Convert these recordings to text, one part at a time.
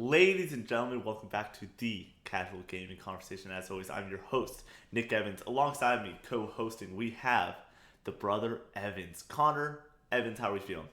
Ladies and gentlemen, welcome back to the Casual Gaming Conversation. As always, I'm your host, Nick Evans. Alongside me, co-hosting, we have the brother Evans. Connor Evans, how are we feeling?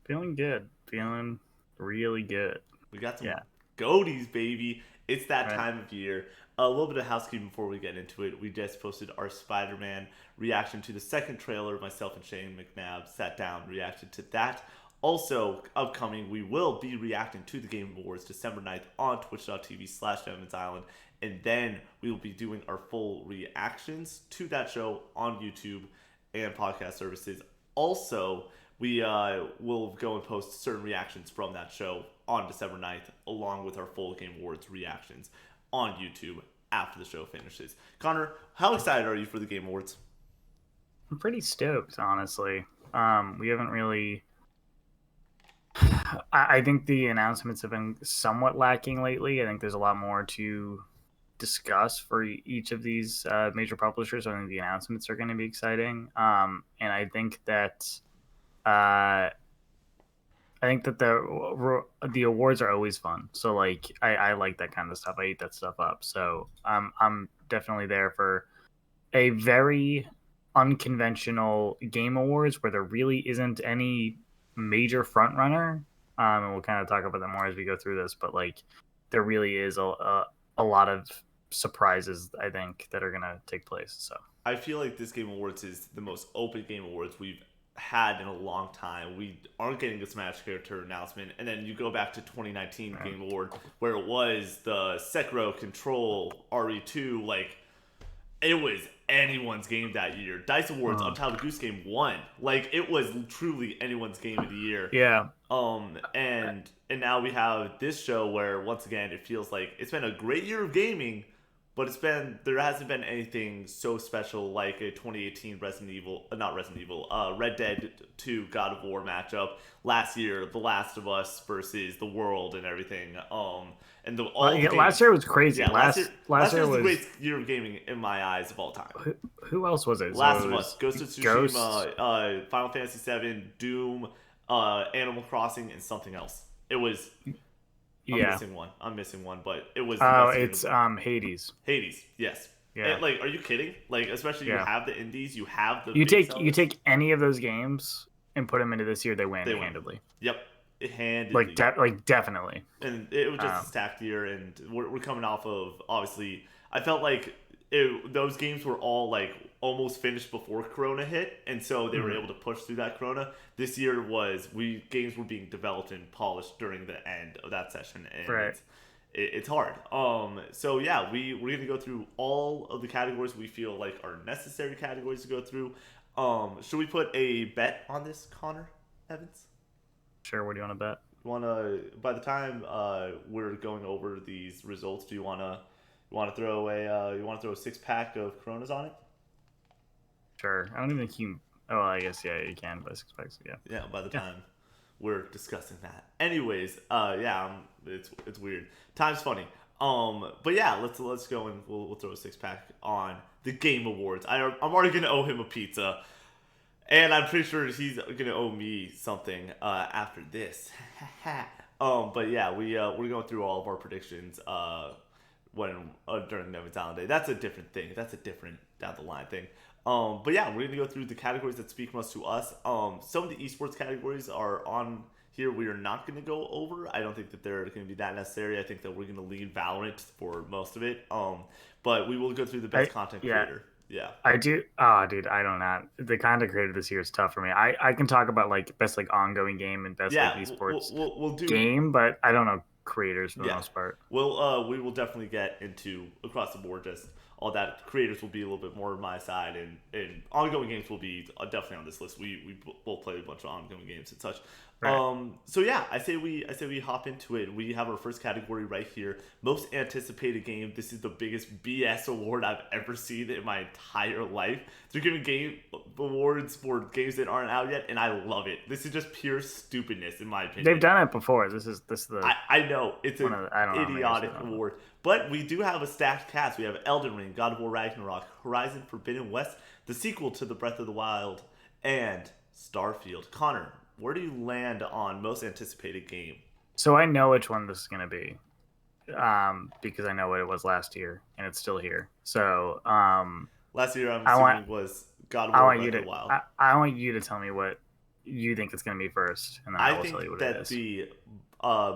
Feeling good. Feeling really good. We got some Yeah. goatees, baby. It's that Right. time of year. A little bit of housekeeping before we get into it. We just posted our Spider-Man reaction to the second trailer. Myself and Shane McNabb sat down, reacted to that. Also, upcoming, we will be reacting to the Game Awards December 9th on twitch.tv/Evans Island. And then we will be doing our full reactions to that show on YouTube and podcast services. Also, we will go and post certain reactions from that show on December 9th, along with our full Game Awards reactions on YouTube after the show finishes. Connor, how excited are you for the Game Awards? I'm pretty stoked, honestly. We haven't really. I think the announcements have been somewhat lacking lately. I think there's a lot more to discuss for each of these major publishers. I think the announcements are going to be exciting. And uh, I think that the awards are always fun. So like I like that kind of stuff. I eat that stuff up. So I'm definitely there for a very unconventional game awards where there really isn't any major front runner. And we'll kind of talk about that more as we go through this. But like there really is a lot of surprises I think that are gonna take place. So I feel like this Game Awards is the most open Game Awards we've had in a long time. We aren't getting a Smash character announcement, and then you go back to 2019 right. Game Award where it was the Sekiro Control RE2. Like, it was anyone's game that year. Dice Awards, Untitled Goose Game won. Like, it was truly anyone's game of the year. Yeah. And now we have this show where once again it feels like it's been a great year of gaming, but there hasn't been anything so special like a 2018 Red Dead 2 God of War matchup last year, The Last of Us versus The World and everything. And all the Yeah, games. last year was crazy. Yeah, last year year was the was greatest year of gaming in my eyes of all time. who else was it? Last So of it Us, was Ghost of Ghost. Tsushima, Final Fantasy VII, Doom, Animal Crossing, and something else. It was. I'm Yeah. missing one. But it was the Oh, best year. it's Hades. Hades, yes. Yeah. And, like, are you kidding? Like, especially you Yeah. have the indies, you have the You big take you sellers. take any of those games and put them into this year, they win They win. handedly. Yep, handedly. Like definitely. And it was just a Um, stacked year, and we're coming off of, obviously, I felt like those games were all like almost finished before Corona hit, and so they were mhm. able to push through that Corona. This year was games were being developed and polished during the end of that session, and Right. it's hard. So yeah, we're gonna go through all of the categories we feel like are necessary categories to go through. Should we put a bet on this, Connor Evans? Sure. What do you want to bet? Wanna By the time we're going over these results, do you wanna throw a 6 pack of Coronas on it? Sure. I don't even think you. Oh, I guess yeah, you can buy 6 packs. Yeah. Yeah, by the Yeah. time we're discussing that. Anyways, yeah, it's weird. Time's funny. But yeah, let's go and we'll throw a 6 pack on the Game Awards. I'm already gonna owe him a pizza, and I'm pretty sure he's gonna owe me something after this. But yeah, we're going through all of our predictions when during Neville Talent Day. That's a different thing. That's a different down the line thing. But yeah, we're gonna go through the categories that speak most to us. Some of the esports categories are on here. We are not gonna go over. I don't think that they're gonna be that necessary. I think that we're gonna leave Valorant for most of it. But we will go through the best content Yeah. creator. Yeah. I do. Oh, dude, I don't know. The content creator this year is tough for me. I can talk about like best like ongoing game and best like Yeah, esports we'll do. game, but I don't know creators for the Yeah, most part. we will definitely get into across the board just all that. Creators will be a little bit more on my side, and ongoing games will be definitely on this list. We both play a bunch of ongoing games and such. Right. So yeah, I say we hop into it. We have our first category right here, most anticipated game. This is the biggest BS award I've ever seen in my entire life. They're giving game awards for games that aren't out yet, and I love it. This is just pure stupidness in my opinion. They've done it before. This is the I know it's an I don't know, idiotic award, but we do have a stacked cast. We have Elden Ring, God of War Ragnarok, Horizon Forbidden West, the sequel to the Breath of the Wild, and Starfield. Connor, where do you land on most anticipated game? So I know which one this is gonna be, because I know what it was last year, and it's still here. So Last year, I'm I want assuming, was God of I War want Breath you of to the Wild. I want you to tell me what you think it's gonna be first, and then I I will tell you think what it that is. the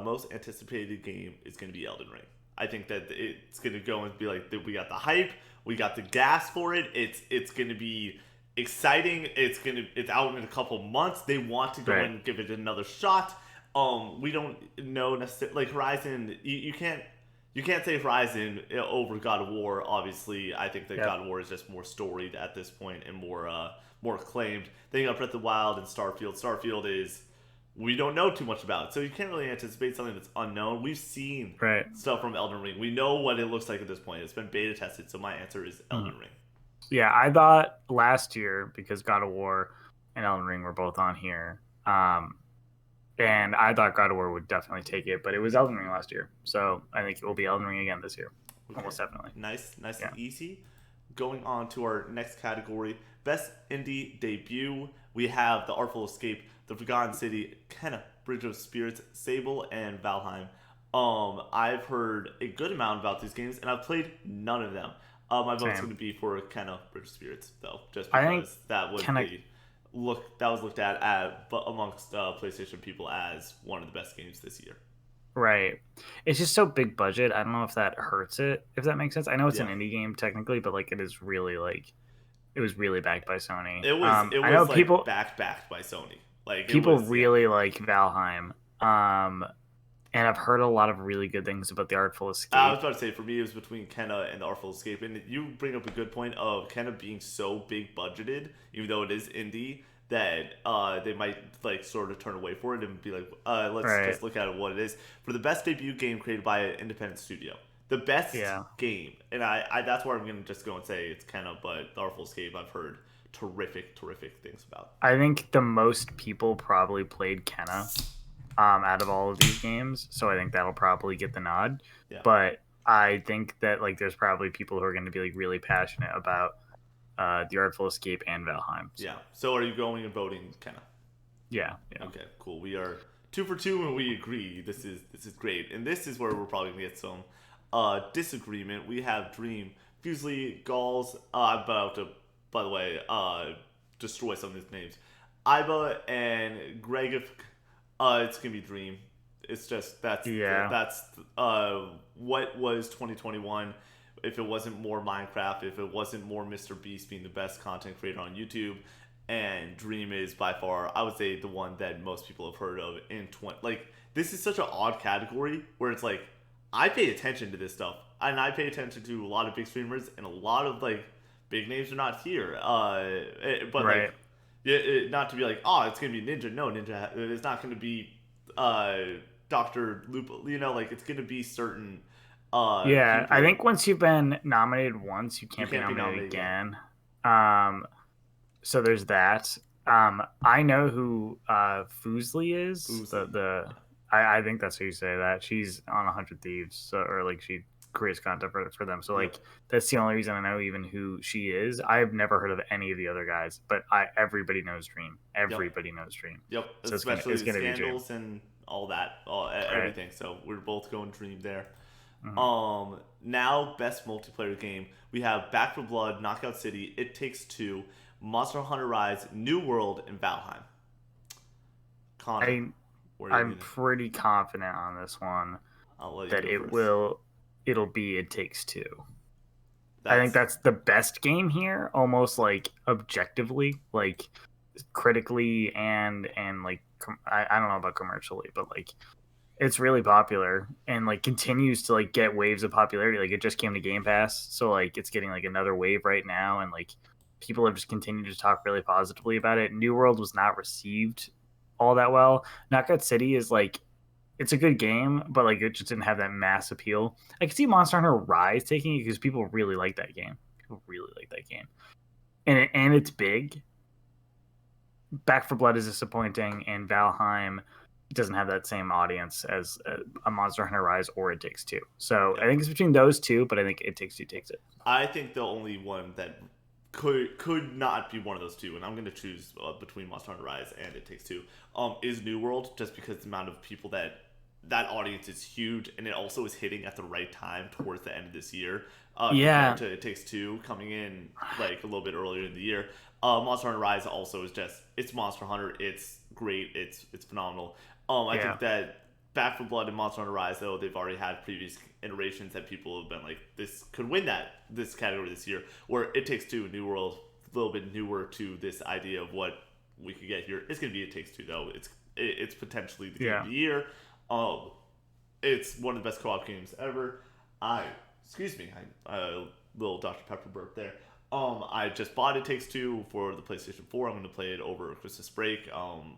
most anticipated game is going to be Elden Ring. I think that it's going to go and be like, we got the hype, we got the gas for it. It's going to be exciting. It's out in a couple months. They want to go Right. and give it another shot. We don't know necessarily, like Horizon. You can't say Horizon over God of War. Obviously, I think that Yep. God of War is just more storied at this point and more acclaimed. Then you got Breath of the Wild and Starfield. Starfield is, we don't know too much about it, so you can't really anticipate something that's unknown. We've seen Right. stuff from Elden Ring. We know what it looks like at this point. It's been beta tested, so my answer is Mhm. Elden Ring. Yeah, I thought last year, because God of War and Elden Ring were both on here, and I thought God of War would definitely take it, but it was Elden Ring last year, so I think it will be Elden Ring again this year, Okay, almost definitely. nice Yeah. and easy. Going on to our next category, best indie debut. We have The Artful Escape, The Forgotten City, Kenna, Bridge of Spirits, Sable, and Valheim. I've heard a good amount about these games, and I've played none of them. My vote's Same. going to be for Kenna, Bridge of Spirits, though, just I think because that was Kenna. the that was looked at but amongst PlayStation people as one of the best games this year. Right. It's just so big budget. I don't know if that hurts it, if that makes sense. I know it's an Yeah, indie game technically, but like it is really like it was really backed by Sony. it I know was like backed by Sony. Like it people was, yeah. really like Valheim. And I've heard a lot of really good things about the Artful I was Escape. about to say, for me, it was between Kenna and the Artful Escape, and you bring up a good point of Kenna being so big budgeted, even though it is indie, that they might like sort of turn away for it and be like, let's Right. just look at what it is for the best debut game created by an independent studio. The best Yeah. game, and I that's where I'm gonna just go and say it's Kenna, but the Artful Escape I've heard terrific things about. I think the most people probably played Kenna out of all of these games, so I think that'll probably get the nod. Yeah, But I think that like there's probably people who are going to be like really passionate about the Artful Escape and Valheim. So yeah. So are you going and voting Kenna? yeah, yeah. Okay, cool. We are 2 for 2, and we agree. This is great, and this is where we're probably gonna get some disagreement. We have Dream, Fusely, Gauls. I'm about to, by the way, destroy some of these names. Iba and Greg. It's gonna be Dream. It's just Yeah. that's what was 2021. If it wasn't more Minecraft, if it wasn't more Mr. Beast being the best content creator on YouTube, and Dream is by far, I would say, the one that most people have heard of in 20. Like, this is such an odd category where it's like, I pay attention to this stuff, and I pay attention to a lot of big streamers, and a lot of like big names are not here. But like, Right. yeah, not to be like, oh, it's gonna be Ninja. No, Ninja. It's not gonna be uh Doctor Lupo. Like it's gonna be certain Yeah, I people. think once you've been nominated once, you You can't be can't be nominated nominated again. again. So there's that. I know who Fusely is. Boozley. Yeah. I think that's how you say that. She's on 100 Thieves, so, or like she creates content for them. So Yep. like that's the only reason I know even who she is. I've never heard of any of the other guys, but everybody knows Dream. Yep. Everybody knows Dream. Yep. So Especially it's the gonna be Dream. scandals and all that, Right. everything. So we're both going Dream there. Mhm. Now best multiplayer game. We have Back for Blood, Knockout City, It Takes Two, Monster Hunter Rise, New World, and Valheim. Connor, I where are you I'm leaning? pretty confident on this one I'll let you that go first. it'll be It Takes Two. I think That's that's the best game here, almost like objectively, like critically and like I don't know about commercially, but like it's really popular and like continues to like get waves of popularity. Like it just came to Game Pass, so like it's getting like another wave right now, and like people have just continued to talk really positively about it. New World was not received all that well. Knockout City is like it's a good game, but like it just didn't have that mass appeal. I could see Monster Hunter Rise taking it because people really like that game. People really like that game, and it's big. Back for Blood is disappointing, and Valheim doesn't have that same audience as a Monster Hunter Rise or It Takes Two. So I yep. think it's between those two, but I think It Takes Two takes it. I think the only one that could not be one of those two, and I'm gonna choose between Monster Hunter Rise and It Takes Two, is New World, just because the amount of people that that audience is huge, and it also is hitting at the right time towards the end of this year. Yeah, Compared to It Takes Two coming in like a little bit earlier in the year. Monster Hunter Rise also is just it's Monster Hunter. It's great. It's phenomenal. I yeah, think that Back for Blood and Monster Hunter Rise, though, they've already had previous iterations that people have been like, this could win this category this year. Where It Takes Two, New World, a little bit newer to this idea of what we could get here. It's gonna be It Takes Two, though. It's potentially the game of yeah. the year. Um, it's one of the best co-op games ever. Excuse me, little Dr Pepper burp there. I just bought It Takes Two for the PlayStation 4. I'm going to play it over Christmas break. I'm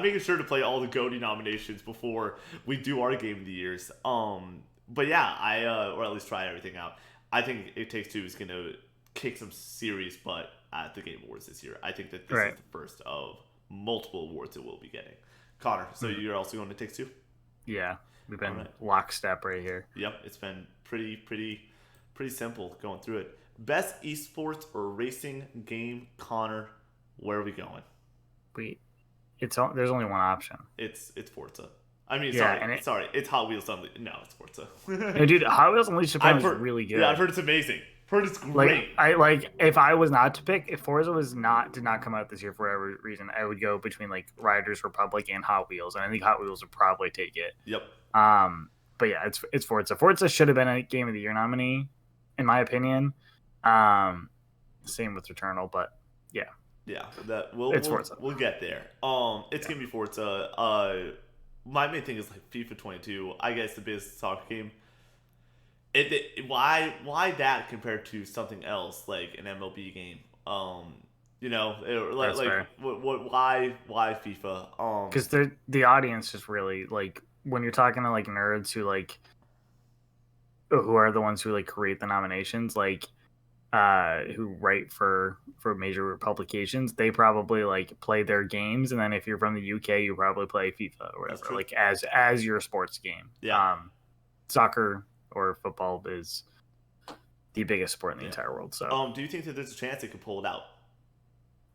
making sure to play all the GOTY nominations before we do our Game of the Years. But yeah, or at least try everything out. I think It Takes Two is going to kick some serious butt at the Game Awards this year. I think that this Right. is the first of multiple awards it will be getting. Connor, so you're also going to Takes Two? Yeah, we've been Alright. lockstep right here. Yep, it's been pretty simple going through it. Best esports or racing game, Connor. Where are we going? We, there's only one option. It's Forza. I mean, Yeah, and sorry, it's Hot Wheels Unleashed. No, it's Forza. no, dude, Hot Wheels Unleashed Japan is really good. Yeah, I've heard it's amazing. Heard it's great. If I was not to pick, if Forza did not come out this year for whatever reason, I would go between like Riders Republic and Hot Wheels, and I think Hot Wheels would probably take it. Yep. But yeah, it's Forza. Forza should have been a Game of the Year nominee, in my opinion. Same with Returnal, but yeah. Yeah, Forza. We'll get there. It's gonna be Forza. My main thing is like FIFA 22. I guess the biggest soccer game. Why that compared to something else like an MLB game? Why FIFA? Because the audience is really like when you're talking to like nerds who are the ones who like create the nominations, like who write for major publications, they probably like play their games, and then if you're from the UK, you probably play FIFA or whatever, like as your sports game. Yeah. Soccer or football is the biggest sport in the entire world. So, do you think that there's a chance it could pull it out?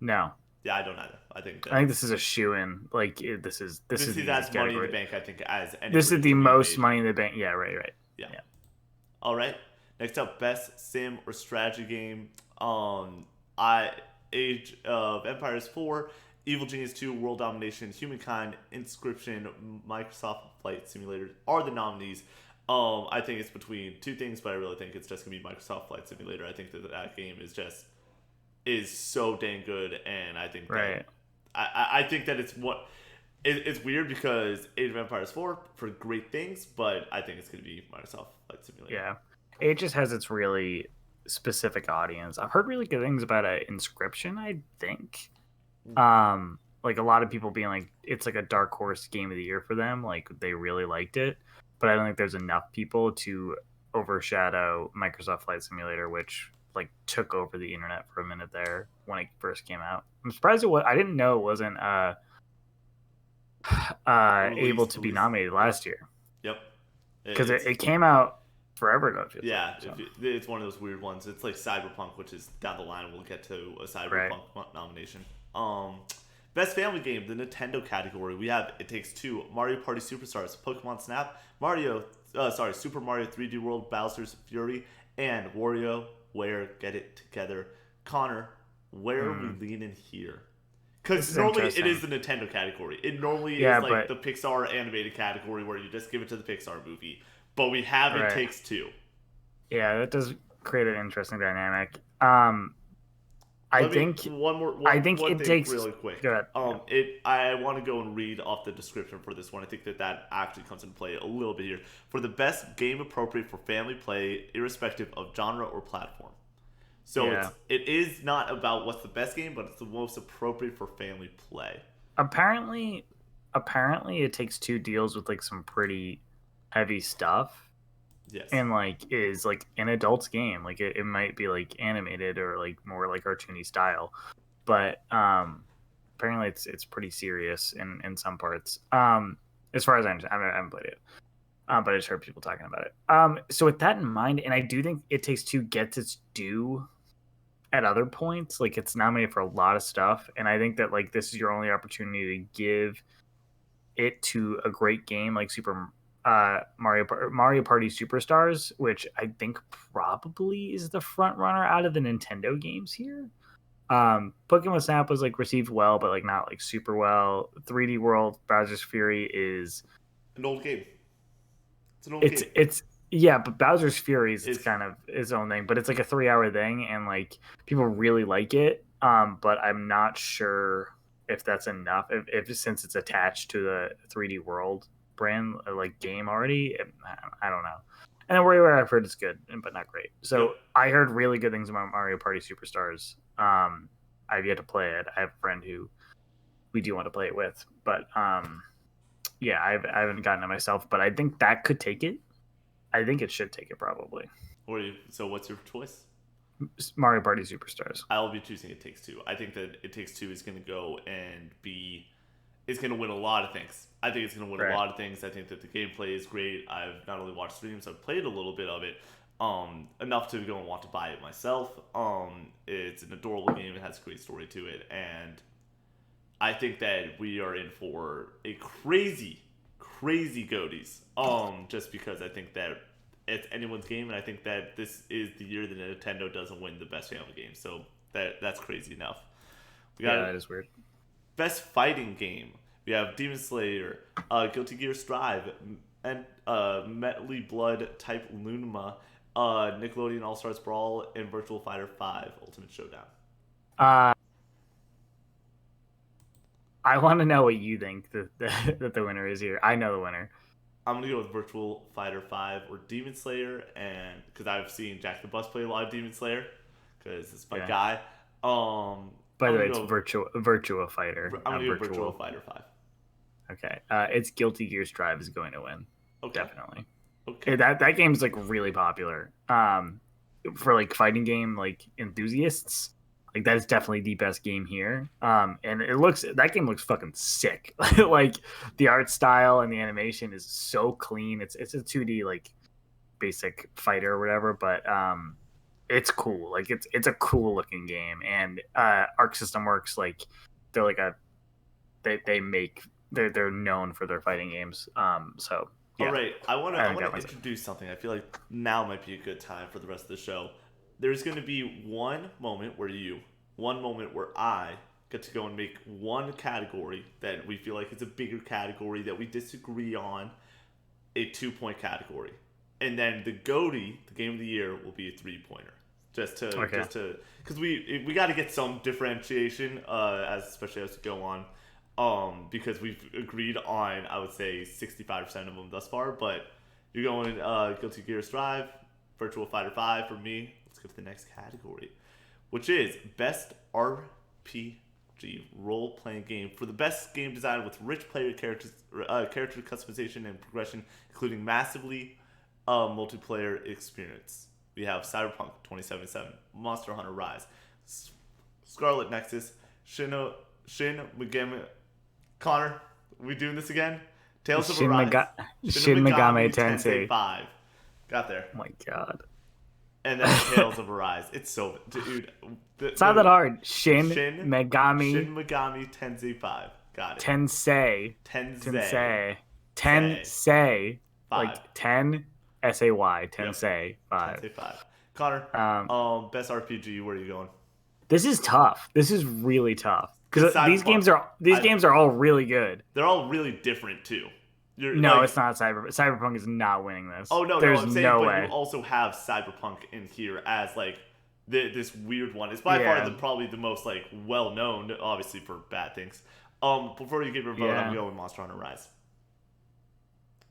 No. Yeah, I don't either. I think this is a shoe-in. Like this is as money in the bank. I think as this is the most money in the bank. Yeah, right. Yeah. All right. Next up, best sim or strategy game. Age of Empires 4, Evil Genius 2, World Domination, Humankind, Inscription, Microsoft Flight Simulator are the nominees. I think it's between two things, but I really think it's just gonna be Microsoft Flight Simulator. I think that game is so dang good, and I think I think that it's weird because Age of Empires 4 for great things, but I think it's gonna be Microsoft Flight Simulator. Yeah, it just has its really specific audience. I've heard really good things about Inscription. I think, like a lot of people being like it's like a dark horse game of the year for them. Like they really liked it. But I don't think there's enough people to overshadow Microsoft Flight Simulator, which like took over the internet for a minute there when it first came out. I'm surprised I didn't know it wasn't able to be nominated last year. Yep. Because it came out forever ago. Yeah, it's one of those weird ones. It's like Cyberpunk, which is down the line. We'll get to a Cyberpunk nomination. Best family game, the Nintendo category. We have It Takes Two, Mario Party Superstars, Pokemon Snap, Super Mario 3D World, Bowser's Fury, and WarioWare Get It Together. Connor, where are we leaning here? Because normally it is the Nintendo category. It normally is like the Pixar animated category where you just give it to the Pixar movie. But we have It Takes Two. Yeah, that does create an interesting dynamic. I think it takes really quick. Go ahead. I want to go and read off the description for this one. I think that actually comes into play a little bit here. For the best game appropriate for family play, irrespective of genre or platform. So it is not about what's the best game, but it's the most appropriate for family play. Apparently, It Takes Two deals with like some pretty heavy stuff. Yes. And like is like an adult's game. Like it might be like animated or like more like cartoony style, but apparently it's pretty serious in some parts. As far as I understand, I haven't played it, but I just heard people talking about it. So with that in mind, and I do think It Takes Two gets its due at other points. Like it's nominated for a lot of stuff, and I think that like this is your only opportunity to give it to a great game like Mario Party Superstars, which I think probably is the front runner out of the Nintendo games here. Pokemon Snap was like received well, but like not like super well. 3D World Bowser's Fury is An old game. It's an old it's game. it's yeah, but Bowser's Fury is It's kind of its own thing, but it's like a 3 hour thing, and like people really like it. But I'm not sure if that's enough. If since it's attached to the 3D World brand like game already, I don't know. And then WarioWare I've heard is good, but not great. So Yep. I heard really good things about Mario Party Superstars. I've yet to play it. I have a friend who we do want to play it with, but yeah, I haven't gotten it myself. But I think that could take it. I think it should take it probably. So what's your choice? Mario Party Superstars. I'll be choosing It Takes Two. I think that It Takes Two is going to go and be. It's going to win a lot of things. I think it's going to win a lot of things. I think that the gameplay is great. I've not only watched streams, I've played a little bit of it. Enough to go and want to buy it myself. It's an adorable game. It has a great story to it, and I think that we are in for a crazy goaties. Just because I think that it's anyone's game, and I think that this is the year that Nintendo doesn't win the best family game. So that's crazy enough. That is weird. Best fighting game. We have Demon Slayer, Guilty Gear Strive, and Metal Blood Type Lunima, Nickelodeon All Stars Brawl, and Virtual Fighter 5 Ultimate Showdown. I want to know what you think that the winner is here. I know the winner. I'm gonna go with Virtual Fighter 5 or Demon Slayer, and because I've seen Jack the Bus play a lot of Demon Slayer, because it's my guy. By the way, it's Virtua Fighter. I'm gonna go Virtual Fighter 5. Okay, it's Guilty Gear Strive is going to win. Okay. Definitely. Okay. That game's like really popular. For like fighting game like enthusiasts, like that is definitely the best game here. And that game looks fucking sick. Like the art style and the animation is so clean. It's a 2D like basic fighter or whatever, but it's cool. Like it's a cool looking game. And Arc System Works, like they're like they're known for their fighting games. So yeah. All right, I want to introduce something. I feel like now might be a good time for the rest of the show. There's going to be one moment where I get to go and make one category that we feel like is a bigger category that we disagree on, a 2-point category. And then the GOATY, the game of the year, will be a 3-pointer. Just to because we got to get some differentiation especially as we go on. Because we've agreed on, I would say, 65% of them thus far, but you're going Guilty Gear Strive, Virtual Fighter 5 for me. Let's go to the next category, which is Best RPG Role-Playing Game for the best game design with rich player character customization and progression, including massively multiplayer experience. We have Cyberpunk 2077, Monster Hunter Rise, Scarlet Nexus, Shin Megami. Connor, we doing this again? Tales of Arise. Shin Megami Tensei 5. Got there. Oh my god. And then Tales of Arise. It's so... Dude. It's not that hard. Shin Megami Tensei 5. Got it. Tensei. 5. Like 10 S-A-Y. Tensei 5. Tensei 5. Connor, best RPG, where are you going? This is tough. This is really tough. Because these games are all really good. They're all really different too. It's not Cyberpunk. Cyberpunk is not winning this. Oh no, there's I'm saying, no but way. You also have Cyberpunk in here as like this weird one. It's by far probably the most like well known, obviously for bad things. Before you give your vote, I'm going Monster Hunter Rise.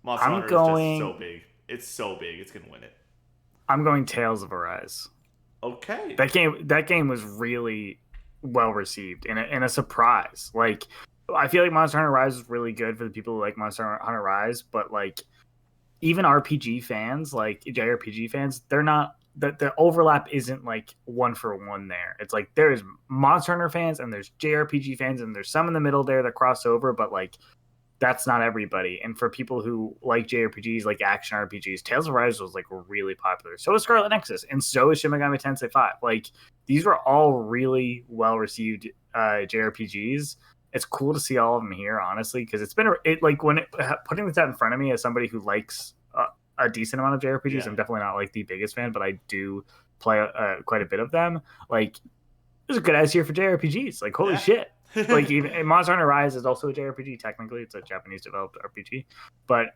Monster Hunter is just so big. It's so big. It's gonna win it. I'm going Tales of Arise. Okay. That game was really well received and a surprise. Like I feel like Monster Hunter Rise is really good for the people who like Monster Hunter Rise, but like even RPG fans, like JRPG fans, they're not the overlap isn't like one for one there. It's like there's Monster Hunter fans and there's JRPG fans and there's some in the middle there that cross over, but like that's not everybody. And for people who like JRPGs, like action RPGs, Tales of Arise was like really popular. So is Scarlet Nexus, and so is Shin Megami Tensei 5. Like these were all really well received JRPGs, it's cool to see all of them here, honestly, because it's been putting this out in front of me as somebody who likes a decent amount of JRPGs. Yeah. I'm definitely not like the biggest fan, but I do play quite a bit of them. Like, there's a good ass year for JRPGs. Like, holy shit! Like, even Monster Hunter Rise is also a JRPG. Technically, it's a Japanese developed RPG, but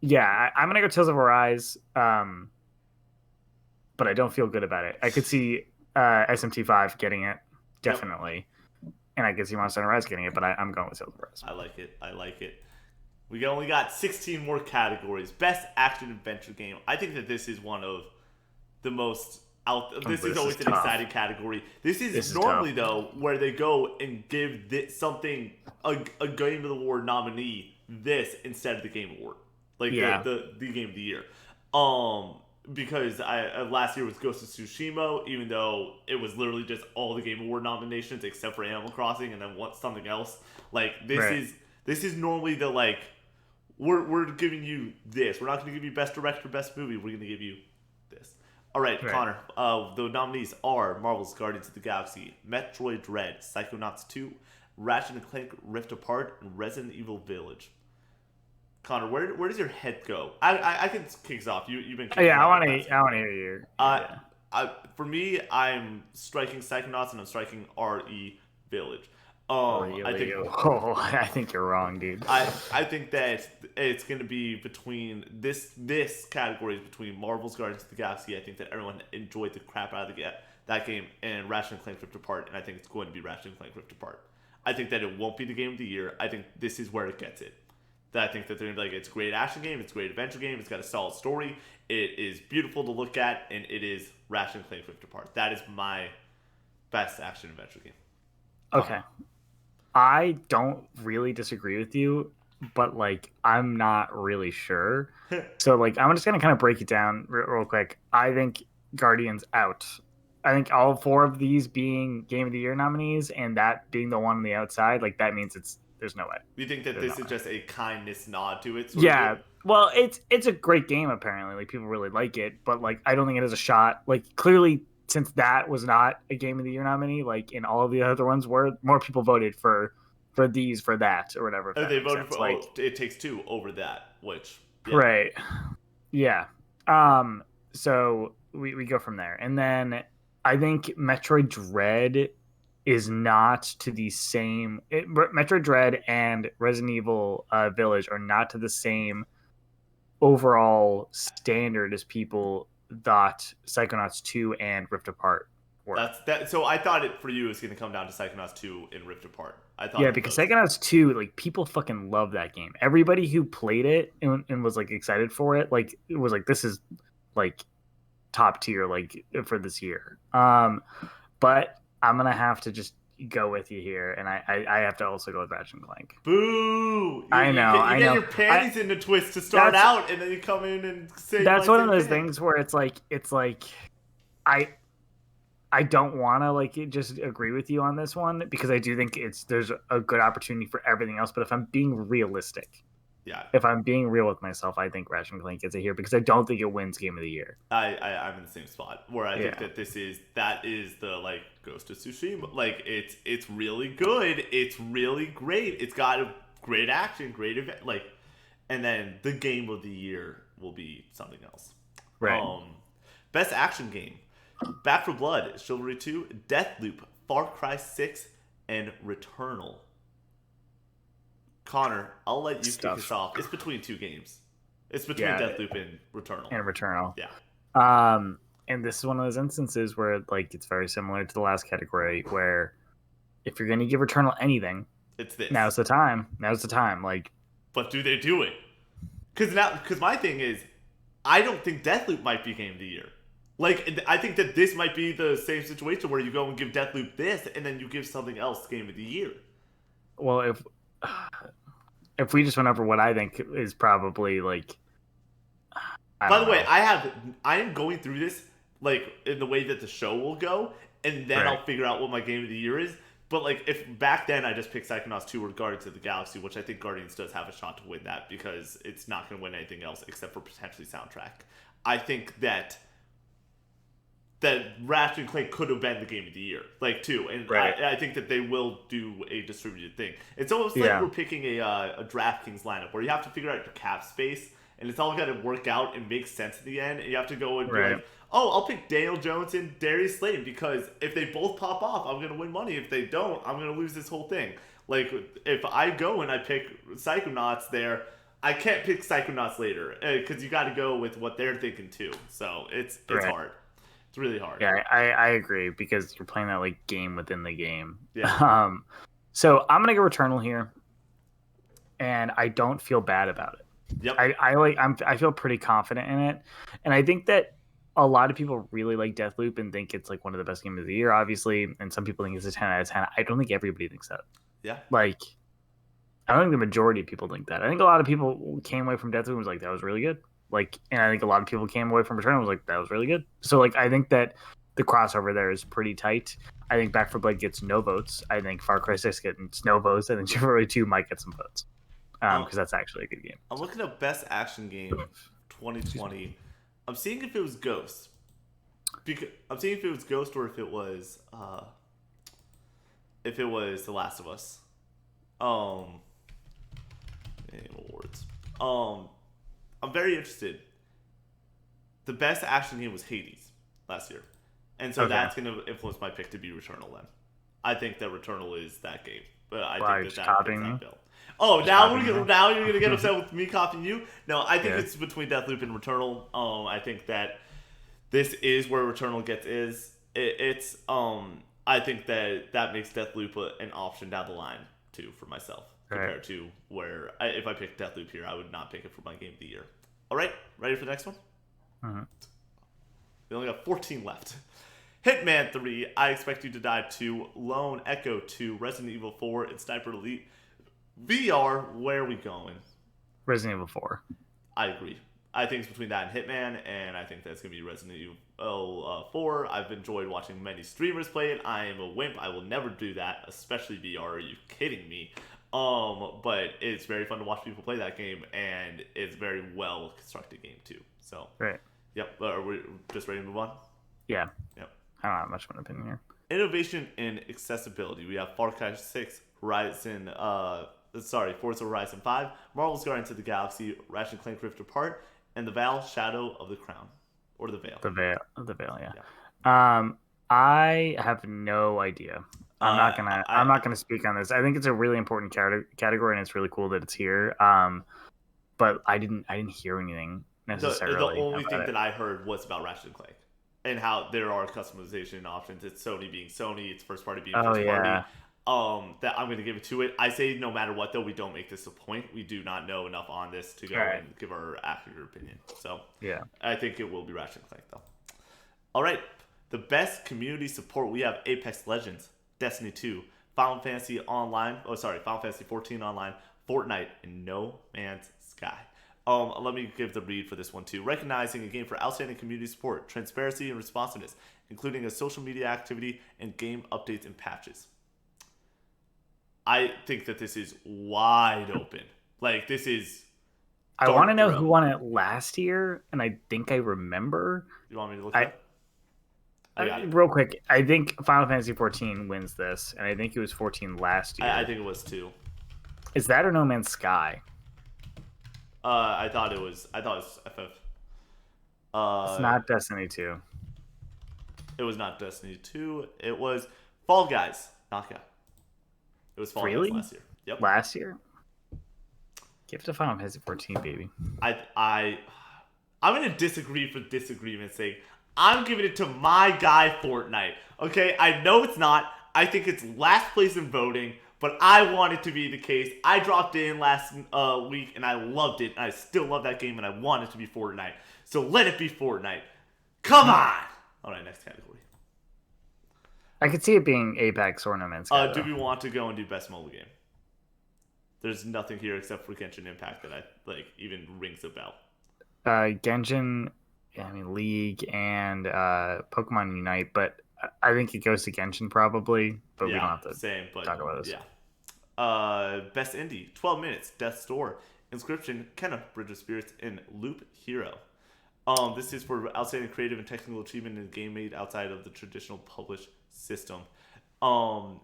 yeah, I'm gonna go Tales of Arise. But I don't feel good about it. I could see SMT5 getting it, definitely. Yep. And I could see Monster Hunter Rise getting it, but I'm going with Tales of Arise. I like it. We only got 16 more categories. Best action adventure game. I think that this is one of the most this is always an exciting category. This is normally tough, though, where they go and give something a Game of the Award nominee this instead of the Game Award, like the Game of the Year. Because last year was Ghost of Tsushima, even though it was literally just all the Game Award nominations except for Animal Crossing, and then something else. Like this is normally the like we're giving you this. We're not going to give you best director, best movie. We're going to give you this. All right, Connor. The nominees are Marvel's Guardians of the Galaxy, Metroid Dread, Psychonauts 2, Ratchet and Clank Rift Apart, and Resident Evil Village. Connor, where does your head go? I can kick us off. You've been I want to hear you. For me, I'm striking Psychonauts and I'm striking RE Village. I think you're wrong, dude. I think that it's going to be between this category is between Marvel's Guardians of the Galaxy. I think that everyone enjoyed the crap out of that game, and Ratchet and Clank Rift Apart, and I think it's going to be Ratchet and Clank Rift Apart. I think that it won't be the Game of the Year. I think this is where it gets it. That I think that they're going to be like, it's a great action game, it's a great adventure game, it's got a solid story, it is beautiful to look at, and it is Ratchet and Clank Rift Apart. That is my best action adventure game. Okay. I don't really disagree with you, but like I'm not really sure. So like I'm just gonna kind of break it down real quick. I think Guardians out. I think all 4 of these being Game of the Year nominees and that being the one on the outside, like that means there's no way. You think that this is just a kindness nod to it? Yeah. Well, it's a great game apparently. Like people really like it, but like I don't think it has a shot. Like clearly, since that was not a Game of the Year nominee, like in all of the other ones, where more people voted for that or whatever. They voted for It Takes Two over that, which right. Yeah. So we go from there, and then I think Metroid Dread is not to the same. Metroid Dread and Resident Evil Village are not to the same overall standard as people thought Psychonauts 2 and Rift Apart were. So I thought it for you was going to come down to Psychonauts 2 and Rift Apart. I thought because Psychonauts 2, like people fucking love that game. Everybody who played it and was like excited for it, like it was like this is like top tier like for this year. But I'm gonna have to just go with you here, and I have to also go with Ratchet and Clank. Boo! I know. You get your panties in a twist to start out, and then you come in and say that's one of those things where it's like I don't want to like just agree with you on this one because I do think there's a good opportunity for everything else. But if I'm being realistic, if I'm being real with myself, I think Ratchet and Clank gets it here because I don't think it wins Game of the Year. I'm in the same spot where I think that is the like Ghost of Tsushima. Like it's really good. It's really great. It's got a great action, great event. Like, and then the Game of the Year will be something else. Right. Best action game. Back 4 Blood, Chivalry 2, Deathloop, Far Cry 6, and Returnal. Connor, I'll let you kick us off. It's between 2 games. It's between Deathloop and Returnal. Yeah. And this is one of those instances where like it's very similar to the last category where if you're going to give Returnal anything, it's this. Now's the time. Like, but do they do it? Because my thing is, I don't think Deathloop might be Game of the Year. Like, I think that this might be the same situation where you go and give Deathloop this, and then you give something else Game of the Year. Well, if we just went over what I think is probably like. By the way, I am going through this like in the way that the show will go, and then I'll figure out what my Game of the Year is. But like, if back then I just picked Psychonauts 2 or Guardians of the Galaxy, which I think Guardians does have a shot to win that because it's not going to win anything else except for potentially soundtrack. I think that that Ratchet and Clank could have been the game of the year, like too, and Right. I think that they will do a distributed thing. It's almost like Yeah. we're picking a DraftKings lineup where you have to figure out your cap space, and it's all got to work out and make sense at the end. And you have to go and be Right. like, oh, I'll pick Daniel Jones and Darius Slayton because if they both pop off, I'm gonna win money. If they don't, I'm gonna lose this whole thing. Like if I go and I pick Psychonauts there. I can't pick Psychonauts later because you got to go with what they're thinking too. So it's Right. hard. It's really hard. Yeah, I agree because you're playing that like game within the game. Yeah. So I'm gonna go Returnal here, and I don't feel bad about it. Yep. I feel pretty confident in it, and I think that a lot of people really like Deathloop and think it's like one of the best games of the year, obviously, and some people think it's a 10 out of 10. I don't think everybody thinks that. Yeah. Like, I don't think the majority of people think that. I think a lot of people came away from Deathloop and was like, that was really good. Like, and I think a lot of people came away from Returnal and was like, that was really good. So, like, I think that the crossover there is pretty tight. I think Back 4 Blood gets no votes. I think Far Cry 6 gets no votes. I think Chivalry 2 might get some votes because that's actually a good game. I'm looking at Best Action Game 2020. I'm seeing if it was Ghost. I'm seeing if it was Ghost or if it was The Last of Us. Awards. I'm very interested. The best action game was Hades last year, and so that's going to influence my pick to be Returnal. Then I think that Returnal is that game, but I think that copying that me? bill. Oh, now you're gonna get upset with me copying you? No, I think it's between Deathloop and Returnal. I think that this is where Returnal gets it's. I think that makes Deathloop an option down the line too for myself. Compared to where if I picked Deathloop here, I would not pick it for my game of the year. All right, ready for the next one? Mm-hmm. We only got 14 left. Hitman 3, I Expect You to Die 2, Lone Echo 2, Resident Evil 4, and Sniper Elite. VR, where are we going? Resident Evil 4. I agree. I think it's between that and Hitman, and I think that's going to be Resident Evil 4. I've enjoyed watching many streamers play it. I am a wimp. I will never do that, especially VR. Are you kidding me? But it's very fun to watch people play that game, and it's a very well constructed game too. So, yep. Are we just ready to move on? Yeah. Yep. I don't have much of an opinion here. Innovation in accessibility. We have Far Cry 6, Forza Horizon 5, Marvel's Guardians of the Galaxy, Ratchet and Clank Rift Apart, and The Veil: Shadow of the Crown, or The Veil. The Veil. Yeah. I have no idea. I'm not gonna speak on this. I think it's a really important category, and it's really cool that it's here. But I didn't hear anything necessarily. The only thing that I heard was about Ratchet and Clank and how there are customization options. It's Sony being Sony. It's first party being first party. That I'm going to give it to it. I say no matter what, though, we don't make this a point. We do not know enough on this to go and give our accurate opinion. So yeah, I think it will be Ratchet and Clank, though. All right. The best community support, we have Apex Legends, Destiny 2, Final Fantasy Final Fantasy 14 Online, Fortnite, and No Man's Sky. Let me give the read for this one too. Recognizing a game for outstanding community support, transparency, and responsiveness, including a social media activity and game updates and patches. I think that this is wide open. Like, this is... I want to know who won it last year, and I think I remember. You want me to look it up? Real quick, I think Final Fantasy 14 wins this, and I think it was 14 last year. I think it was too. Is that or No Man's Sky? I thought it was FF. It's not Destiny 2. It was not Destiny 2. It was Fall Guys Knockout. It was Fall Guys last year. Yep. Last year? Give it to Final Fantasy 14, baby. I'm gonna disagree for disagreement's sake. I'm giving it to my guy Fortnite. Okay, I know it's not. I think it's last place in voting, but I want it to be the case. I dropped in last week and I loved it. And I still love that game and I want it to be Fortnite. So let it be Fortnite. Come on! All right, next category. I could see it being Apex or No Man's Sky. Do we want to go and do best mobile game? There's nothing here except for Genshin Impact that I even rings a bell. Genshin, League and Pokemon Unite, but I think it goes to Genshin probably. But we don't have to talk about this. Yeah. Best indie: 12 Minutes, Death's Door, Inscription, Kenna, Bridge of Spirits, and Loop Hero. This is for outstanding creative and technical achievement in a game made outside of the traditional published system. Um,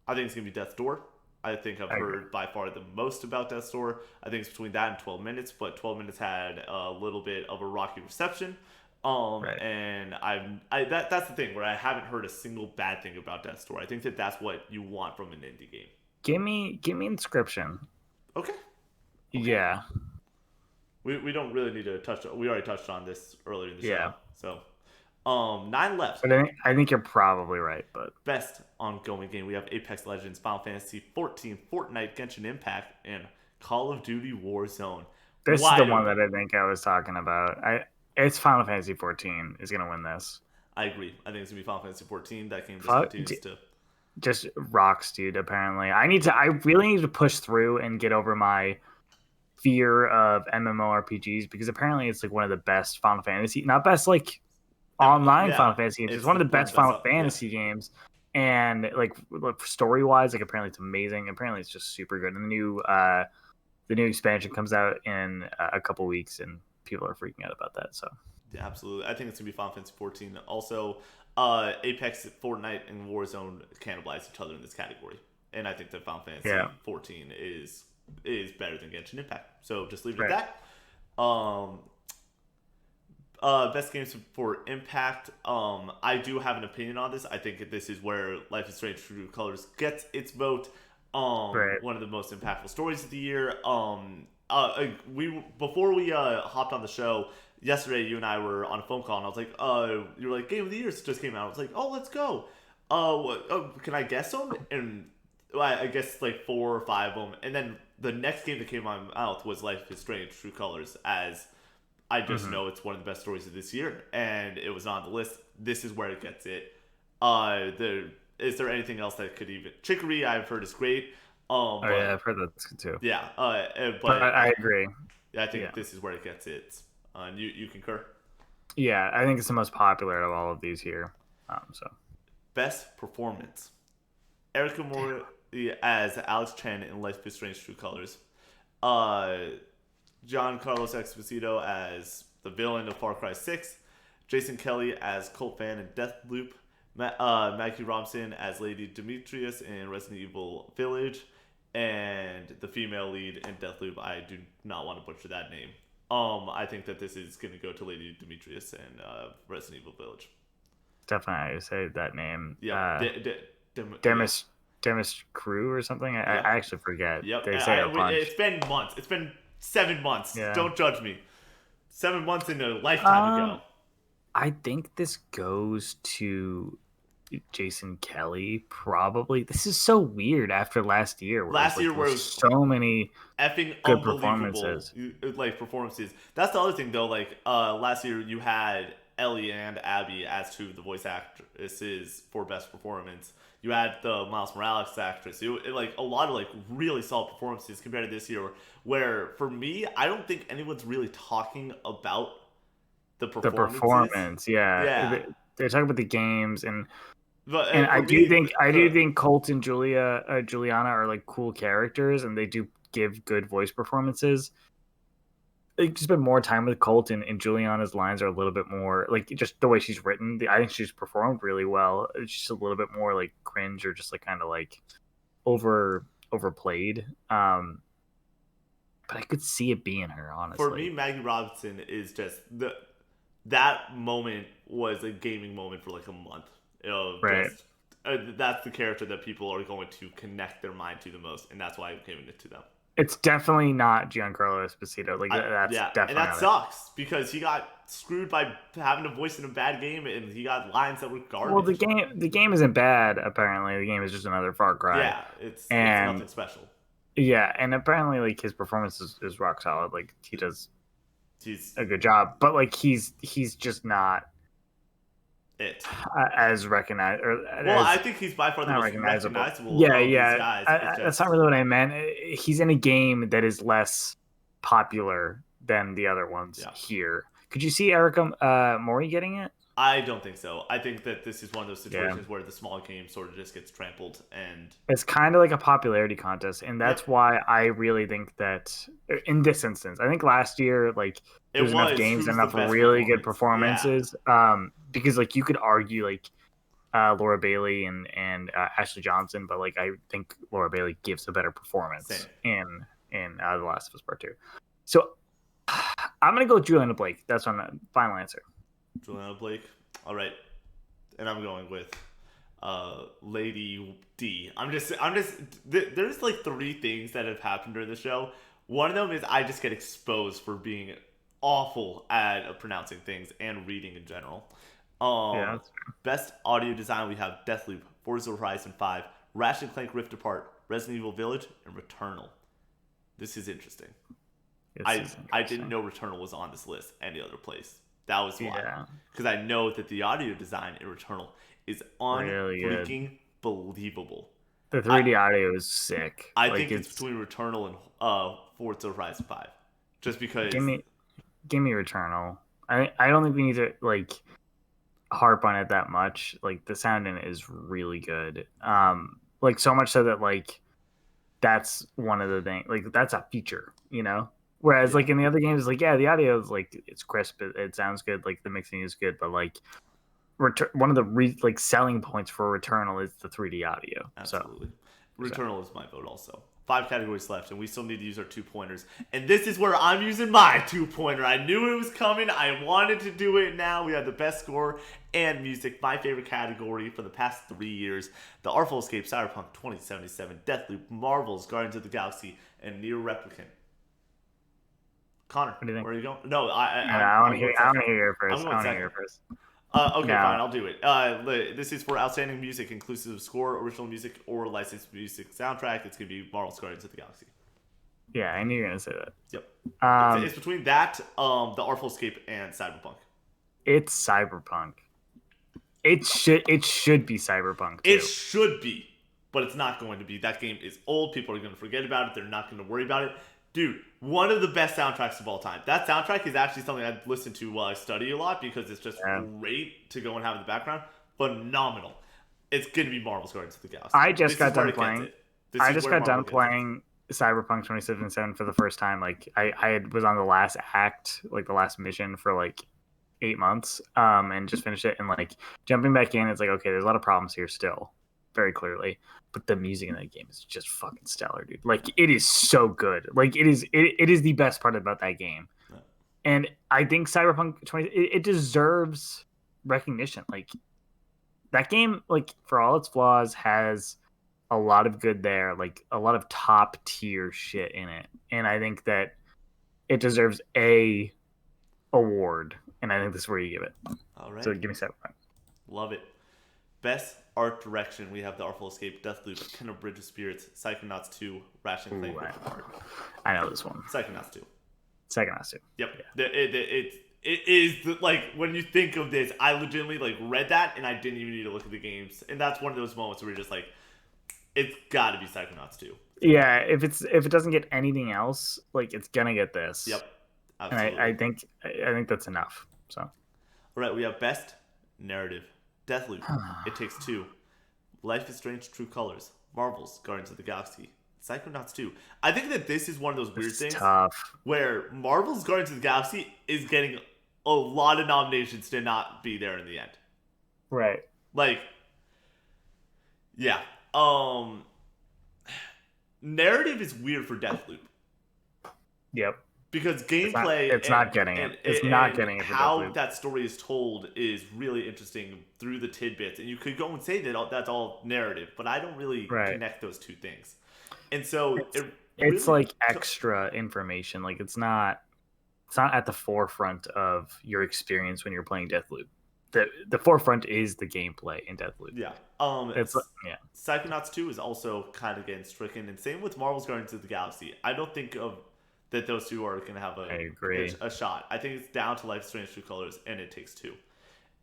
I think it's gonna be Death's Door. I think I've I agree. heard by far the most about Death's Door. I think it's between that and 12 minutes, but 12 minutes had a little bit of a rocky reception. Right. And that's the thing where I haven't heard a single bad thing about Death's Door. I think that that's what you want from an indie game. Give me Inscription. Okay, okay. Yeah. We don't really need to touch. We already touched on this earlier in the show. Yeah. So, nine left. But I think you're probably right, but Best ongoing game. We have Apex Legends, Final Fantasy 14, Fortnite, Genshin Impact, and Call of Duty Warzone. this is the Wide one open. that I think I was talking about. It's Final Fantasy 14 is gonna win this. I agree. I think it's gonna be Final Fantasy 14. That game just Fuck, continues to. just rocks, dude. Apparently, I really need to push through and get over my fear of MMORPGs because apparently it's like one of the best Final Fantasy, not best like online Yeah, Final Fantasy games. It's one of the best Final Yeah. Fantasy games, and like story wise, like apparently it's amazing. Apparently it's just super good. And the new expansion comes out in a couple weeks, and people are freaking out about that. So Yeah, absolutely. I think it's gonna be Final Fantasy 14. Also, Apex, Fortnite, and Warzone cannibalize each other in this category, and I think that Final Fantasy yeah, 14 is better than Genshin Impact. So just leave it right. at that. Best games for Impact. I do have an opinion on this. I think this is where Life is Strange: True Colors gets its vote. Right. One of the most impactful stories of the year. We before we hopped on the show yesterday, you and I were on a phone call, and I was like, you were like, Game of the Year just came out. I was like, oh, let's go. Can I guess them? And I guess like 4 or 5 of them, and then the next game that came out of my mouth was Life is Strange: True Colors, as I just know it's one of the best stories of this year, and it was on the list. This is where it gets it. Is there anything else that could even Chicory? I've heard is great. Yeah, I've heard that's good too. Yeah. But I agree. I think Yeah. this is where it gets it. And you concur. Yeah, I think it's the most popular of all of these here. So Best performance: Erica Mori as Alex Chen in Life is Strange: True Colors. John Carlos Esposito as the villain of Far Cry 6. Jason Kelly as Colt Fan in Deathloop. Maggie Robson as Lady Demetrius in Resident Evil Village. And the female lead in Deathloop, I do not want to butcher that name. I think that this is going to go to Lady Demetrius and Resident Evil Village. definitely I say that name. Yeah. Demis Crew or something. I actually forget. Yep. They say a bunch. It's been months. It's been 7 months. Yeah. Don't judge me. 7 months in a lifetime ago. I think this goes to Jason Kelly. Probably. This is so weird after last year. Last year where so many effing good performances. That's the other thing though. Like last year you had Ellie and Abby as two of the voice actresses for best performance. You had the Miles Morales actress. Like a lot of like really solid performances compared to this year. Where for me, I don't think anyone's really talking about the performance. Yeah. They're talking about the games and I do think Colt and Juliana are like cool characters and they do give good voice performances. I spend more time with Colt and Juliana's lines are a little bit more like just the way she's written. I think she's performed really well. It's just a little bit more like cringe or just like kind of like overplayed. But I could see it being her, honestly. For me, Maggie Robinson is just that moment was a gaming moment for like a month. Right. That's the character that people are going to connect their mind to the most, and that's why I'm giving it to them. It's definitely not Giancarlo Esposito. That's definitely and that sucks because he got screwed by having a voice in a bad game, and he got lines that were garbage. Well, the game isn't bad. Apparently, the game is just another Far Cry. Yeah, it's nothing special. Yeah, and apparently, like his performance is rock solid. Like he's a good job, but like he's just not as recognized. I think he's by far the most recognizable. Yeah. That's not really what I meant. He's in a game that is less popular than the other ones here. Could you see Erica Mori getting it? I don't think so. I think that this is one of those Yeah. situations where the small game sort of just gets trampled. And It's kind of like a popularity contest, and yep, that's why I really think that in this instance, I think last year, like it there's enough was games, who's the enough best really good performance. Yeah, performances, because like you could argue like Laura Bailey and Ashley Johnson, but like I think Laura Bailey gives a better same. performance in The Last of Us Part Two. So I'm gonna go with Juliana Blake. That's my final answer. Juliana Blake. All right, and I'm going with Lady D. There's like three things that have happened during the show. One of them is I just get exposed for being awful at pronouncing things and reading in general. Yeah, Best audio design, we have Deathloop, Forza Horizon 5, Ratchet and Clank Rift Apart, Resident Evil Village, and Returnal. This is interesting. I didn't know Returnal was on this list any other place. That was why. Yeah, Because I know that the audio design in Returnal is really good. unfreaking believable. The I 3D audio is sick. I Like think it's it's between Returnal and Forza Horizon 5. Just give because, me give me Returnal. I don't think we need to like harp on it that much. Like the sound in it is really good. Like so much so that like that's one of the things. Like that's a feature, you know. Whereas yeah, like in the other games, like yeah, the audio is like it's crisp, it sounds good, like the mixing is good, but like one of the like selling points for Returnal is the 3D audio. So absolutely. so Returnal is my vote also. 5 categories left, and we still need to use our 2 pointers. And this is where I'm using my 2 pointer. I knew it was coming. I wanted to do it now. We have the best score and music. My favorite category for the past 3 years: The Artful Escape, Cyberpunk 2077, Deathloop, Marvel's Guardians of the Galaxy, and Near Replicant. Connor, what do you think? where are you going? No, Yeah, I want to I'm hear. going I second. want to hear your I'm first. I going want to hear second. your first. Okay, No, fine, I'll do it. This is for outstanding music, inclusive of score, original music, or licensed music soundtrack. It's gonna be Marvel's Guardians of the Galaxy. yeah, I knew you were gonna say that. Yep. Um, It's between that, The Artful Escape, and Cyberpunk. it's Cyberpunk. It should be Cyberpunk It too. should be, but it's not going to be. That game is old. People are going to forget about it. They're not going to worry about it. Dude, one of the best soundtracks of all time. That soundtrack is actually something I listen to while I study a lot because it's just Yeah. great to go and have in the background. Phenomenal. It's going to be Marvel's Guardians of the Galaxy. I just This got is where done it gets playing. it. This I is just where got done Marvel gets it. playing Cyberpunk 2077 for the first time. Like was on the last act, like the last mission for like 8 months, and just finished it. And like jumping back in, it's like okay, there's a lot of problems here still, very clearly. But the music in that game is just fucking stellar, dude. Like it is so good. Like it is the best part about that game. Yeah. And I think Cyberpunk 20 it deserves recognition. Like that game, like for all its flaws, has a lot of good there, like a lot of top tier shit in it. And I think that it deserves a award. And I think this is where you give it. All So right. give me 7 points. Love it. Best art direction, we have The Artful Escape, Deathloop, Kingdom Bridge of Spirits, Psychonauts 2, Ratchet and Clank Ooh, Rift Apart. I know this one. Psychonauts 2. Second last two. Yep. It is like when you think of this, I legitimately like read that and I didn't even need to look at the games, and that's one of those moments where you're just like, it's got to be Psychonauts 2. Yeah, if it doesn't get anything else, like it's gonna get this. Yep. And Absolutely. I think that's enough. So All right, we have best narrative, Deathloop, It Takes Two, Life is Strange, True Colors, Marvel's Guardians of the Galaxy, Psychonauts 2. I think that this is one of those weird it's things tough. where Marvel's Guardians of the Galaxy is getting a lot of nominations to not be there in the end. Right. Like, yeah. Narrative is weird for Deathloop Yep. because gameplay It's not getting it. It's not getting it for how Deathloop. that story is told is really interesting through the tidbits, and you could go and say that that's all narrative, but I don't really Right. connect those two things, and so It's really like extra information. Like it's not at the forefront of your experience when you're playing Deathloop. The forefront is the gameplay in Deathloop. yeah. It's yeah. Psychonauts 2 is also kind of getting stricken, and same with Marvel's Guardians of the Galaxy. I don't think of that those two are going to have I agree. a shot. I think it's down to Life is Strange, True Colors, and It Takes Two.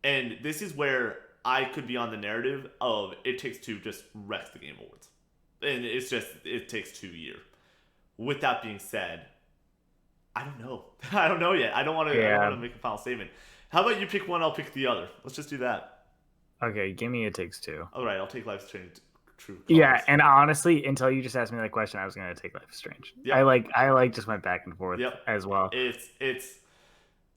And this is where I could be on the narrative of It Takes Two just wrecks the Game Awards. And it's just, It Takes Two year. With that being said, I don't know. I don't know yet. I don't want to make a final statement. How about you pick one, I'll pick the other. Let's just do that. Okay, give me It Takes Two. All right, I'll take Life is Strange. True Yeah, Colors. and honestly, until you just asked me that question, I was gonna take Life is Strange. Yep. I like just went back and forth Yep. as well. It's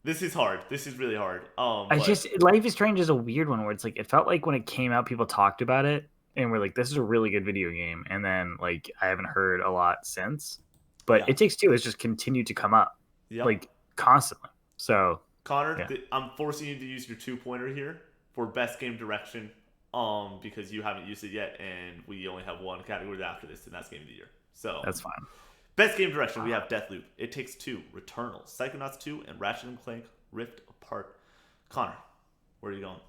this is hard. This is really hard. I But just Life is Strange is a weird one where it's like it felt like when it came out, people talked about it and we're like, this is a really good video game, and then like I haven't heard a lot since. But yeah. It Takes Two has just continued to come up Yep. like constantly. So Connor, yeah. I'm forcing you to use your 2-pointer here for best game direction. Because you haven't used it yet, and we only have one category after this, and that's game of the year. So That's fine. best game direction, we have Deathloop, It Takes Two, Returnal, Psychonauts 2, and Ratchet and Clank Rift Apart. Connor, where are you going?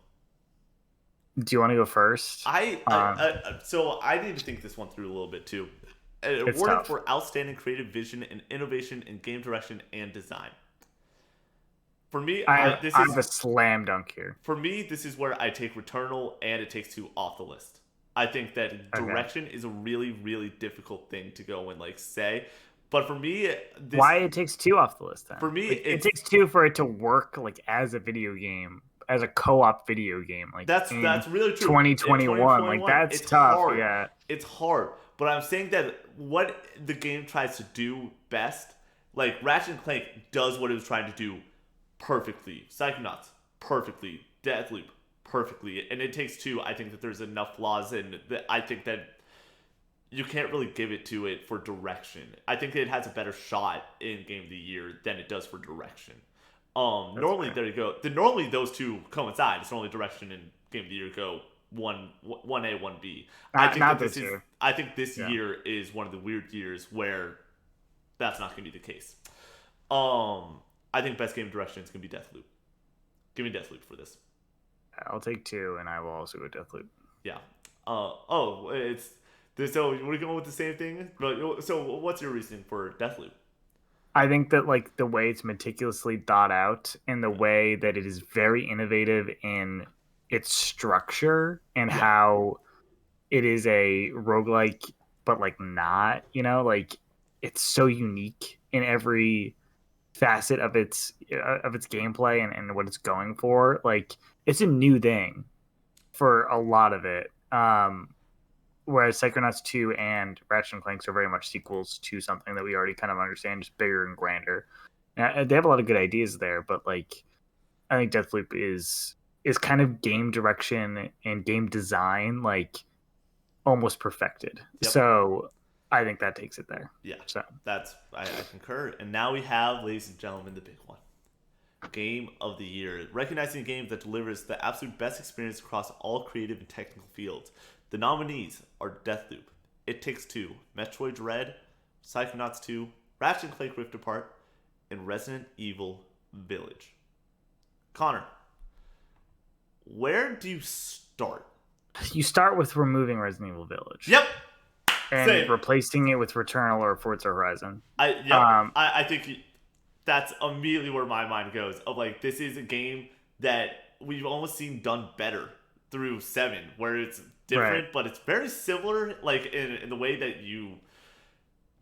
Do you want to go first? So I need to think this one through a little bit too. It's Awarded tough. for outstanding creative vision and innovation in game direction and design. For me, I have a slam dunk here. For me, this is where I take Returnal and It Takes Two off the list. I think that direction is a really, really difficult thing to go and like say. But for me, why It Takes Two off the list then? For me, like, it takes two for it to work like as a video game, as a co-op video game. Like that's really true. 2021, like that's tough. Hard. Yeah, it's hard. But I'm saying that what the game tries to do best, like Ratchet and Clank does what it was trying to do perfectly. Psychonauts, perfectly. Deathloop, perfectly. And It Takes Two, I think that there's enough flaws in that I think that you can't really give it to it for direction. I think it has a better shot in Game of the Year than it does for direction. Normally, there you go. Normally, those two coincide. It's normally direction and Game of the Year go one A, one B. I think this year is one of the weird years where that's not going to be the case. I think best game direction is going to be Deathloop. Give me Deathloop for this. I'll take two, and I will also go Deathloop. Yeah. So we're going with the same thing. So what's your reasoning for Deathloop? I think that like the way it's meticulously thought out and the way that it is very innovative in its structure and how it is a roguelike, but like not, like it's so unique in every facet of its gameplay and what it's going for. Like it's a new thing for a lot of it. Whereas Psychonauts 2 and Ratchet and Clank are very much sequels to something that we already kind of understand, just bigger and grander. Now, they have a lot of good ideas there, but like I think Deathloop is kind of game direction and game design like almost perfected. Yep. So I think that takes it there. Yeah, so I concur. And now we have, ladies and gentlemen, the big one. Game of the Year. Recognizing a game that delivers the absolute best experience across all creative and technical fields. The nominees are Deathloop, It Takes Two, Metroid Dread, Psychonauts 2, Ratchet and Clank Rift Apart, and Resident Evil Village. Connor, where do you start? You start with removing Resident Evil Village. Yep. And replacing it with Returnal or Forza Horizon. I think that's immediately where my mind goes. Of like, this is a game that we've almost seen done better through 7, where it's different, but it's very similar, like in the way that you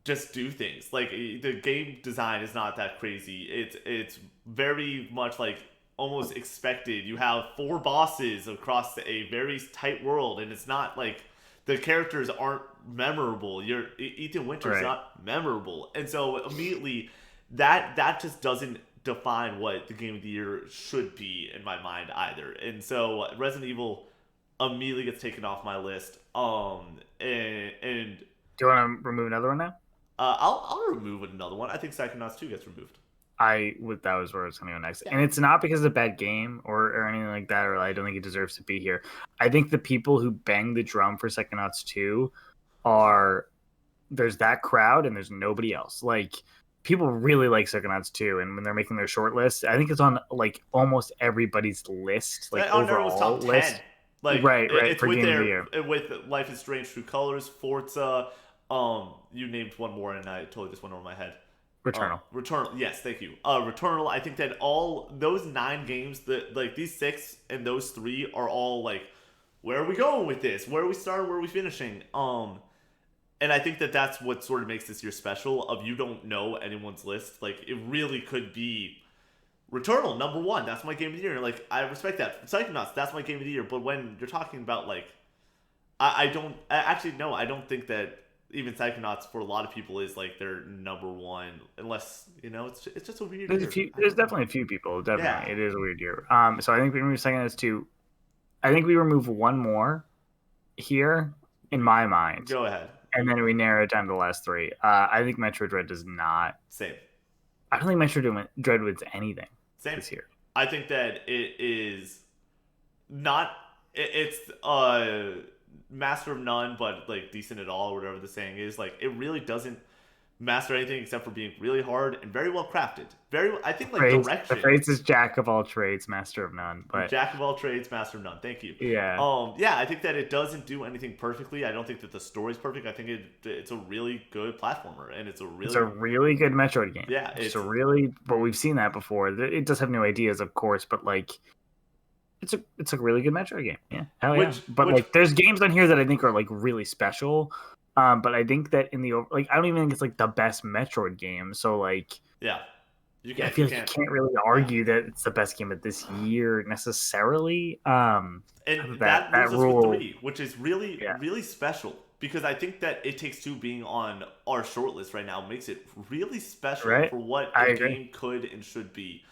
just do things. Like the game design is not that crazy. It's very much like almost expected. You have 4 bosses across a very tight world, and it's not like the characters aren't memorable. Ethan Winter's not memorable, and so immediately that just doesn't define what the game of the year should be in my mind either. And so Resident Evil immediately gets taken off my list. And do you want to remove another one now? I'll remove another one. I think Psychonauts 2 gets removed. That was where it's going to go next. And it's not because it's a bad game or anything like that, or I don't think it deserves to be here. I think the people who bang the drum for Psychonauts 2 there's that crowd and there's nobody else. Like, people really like Psychonauts 2, and when they're making their short list, I think it's on like almost everybody's list, like overall top 10 list. Like, right. It's for with Game of the Year. With Life is Strange, True Colors, Forza. You named one more, and I totally just went over my head. Returnal. Returnal. Yes, thank you. Returnal. I think that all those 9 games, that like these 6 and those 3 are all like, where are we going with this? Where are we starting? Where are we finishing? And I think that that's what sort of makes this year special. Of you don't know anyone's list. Like, it really could be Returnal, number one. That's my game of the year. Like, I respect that. Psychonauts, that's my game of the year. But when you're talking about, like, I don't actually no. I don't think that even Psychonauts for a lot of people is like their number one, unless it's just a weird There's a year. few. There's definitely a few people. Yeah, Definitely, it is a weird year. So I think we remove Psychonauts 2. I think we remove one more here in my mind, go ahead. and then we narrow it down to the last three. I think Metro Dread does not. Same, I don't think Metro Dread wins anything same. this year. I think that it is not. It's master of none, but like decent at all, or whatever the saying is. Like, it really doesn't master anything except for being really hard and very well crafted. I think like direction. The phrase is jack of all trades, master of none. But jack of all trades, master of none. Thank you. Yeah. Yeah. I think that it doesn't do anything perfectly. I don't think that the story's perfect. I think it's a really good platformer, and it's a really good Metroid game. Yeah. But we've seen that before. It does have new ideas, of course, but like, it's a really good Metroid game. Yeah. Hell yeah. But like, there's games on here that I think are like really special. But I think that I don't even think it's like the best Metroid game. So like, yeah, I feel like you can't really argue that it's the best game of this year necessarily. And that moves us with 3, which is really really special, because I think that It Takes Two being on our shortlist right now makes it really special for what a game could and should be.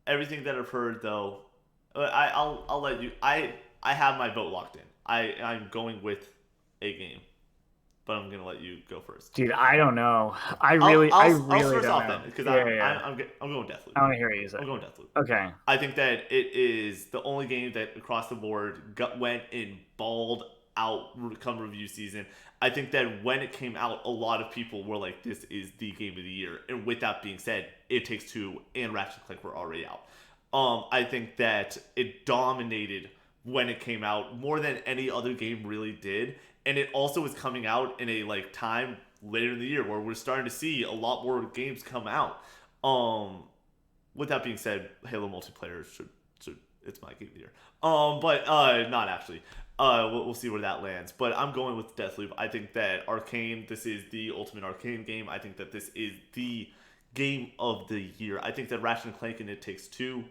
Everything that I've heard, though, I'll let you. I have my vote locked in. I'm going with a game, but I'm gonna let you go first. Dude, I don't know. I'll first off then, because I'm going Deathloop. I want to hear you say. I'm going Deathloop. Okay. I think that it is the only game that across the board went and balled out come review season. I think that when it came out, a lot of people were like, "This is the game of the year." And with that being said, It Takes Two and Ratchet & Clank were already out. I think that it dominated when it came out more than any other game really did. And it also was coming out in a like time later in the year where we're starting to see a lot more games come out. With that being said, Halo multiplayer should it's my game of the year. But not actually. We'll see where that lands. But I'm going with Deathloop. I think that Arcane, this is the ultimate Arcane game. I think that this is the game of the year. I think that Ratchet & Clank and It Takes Two.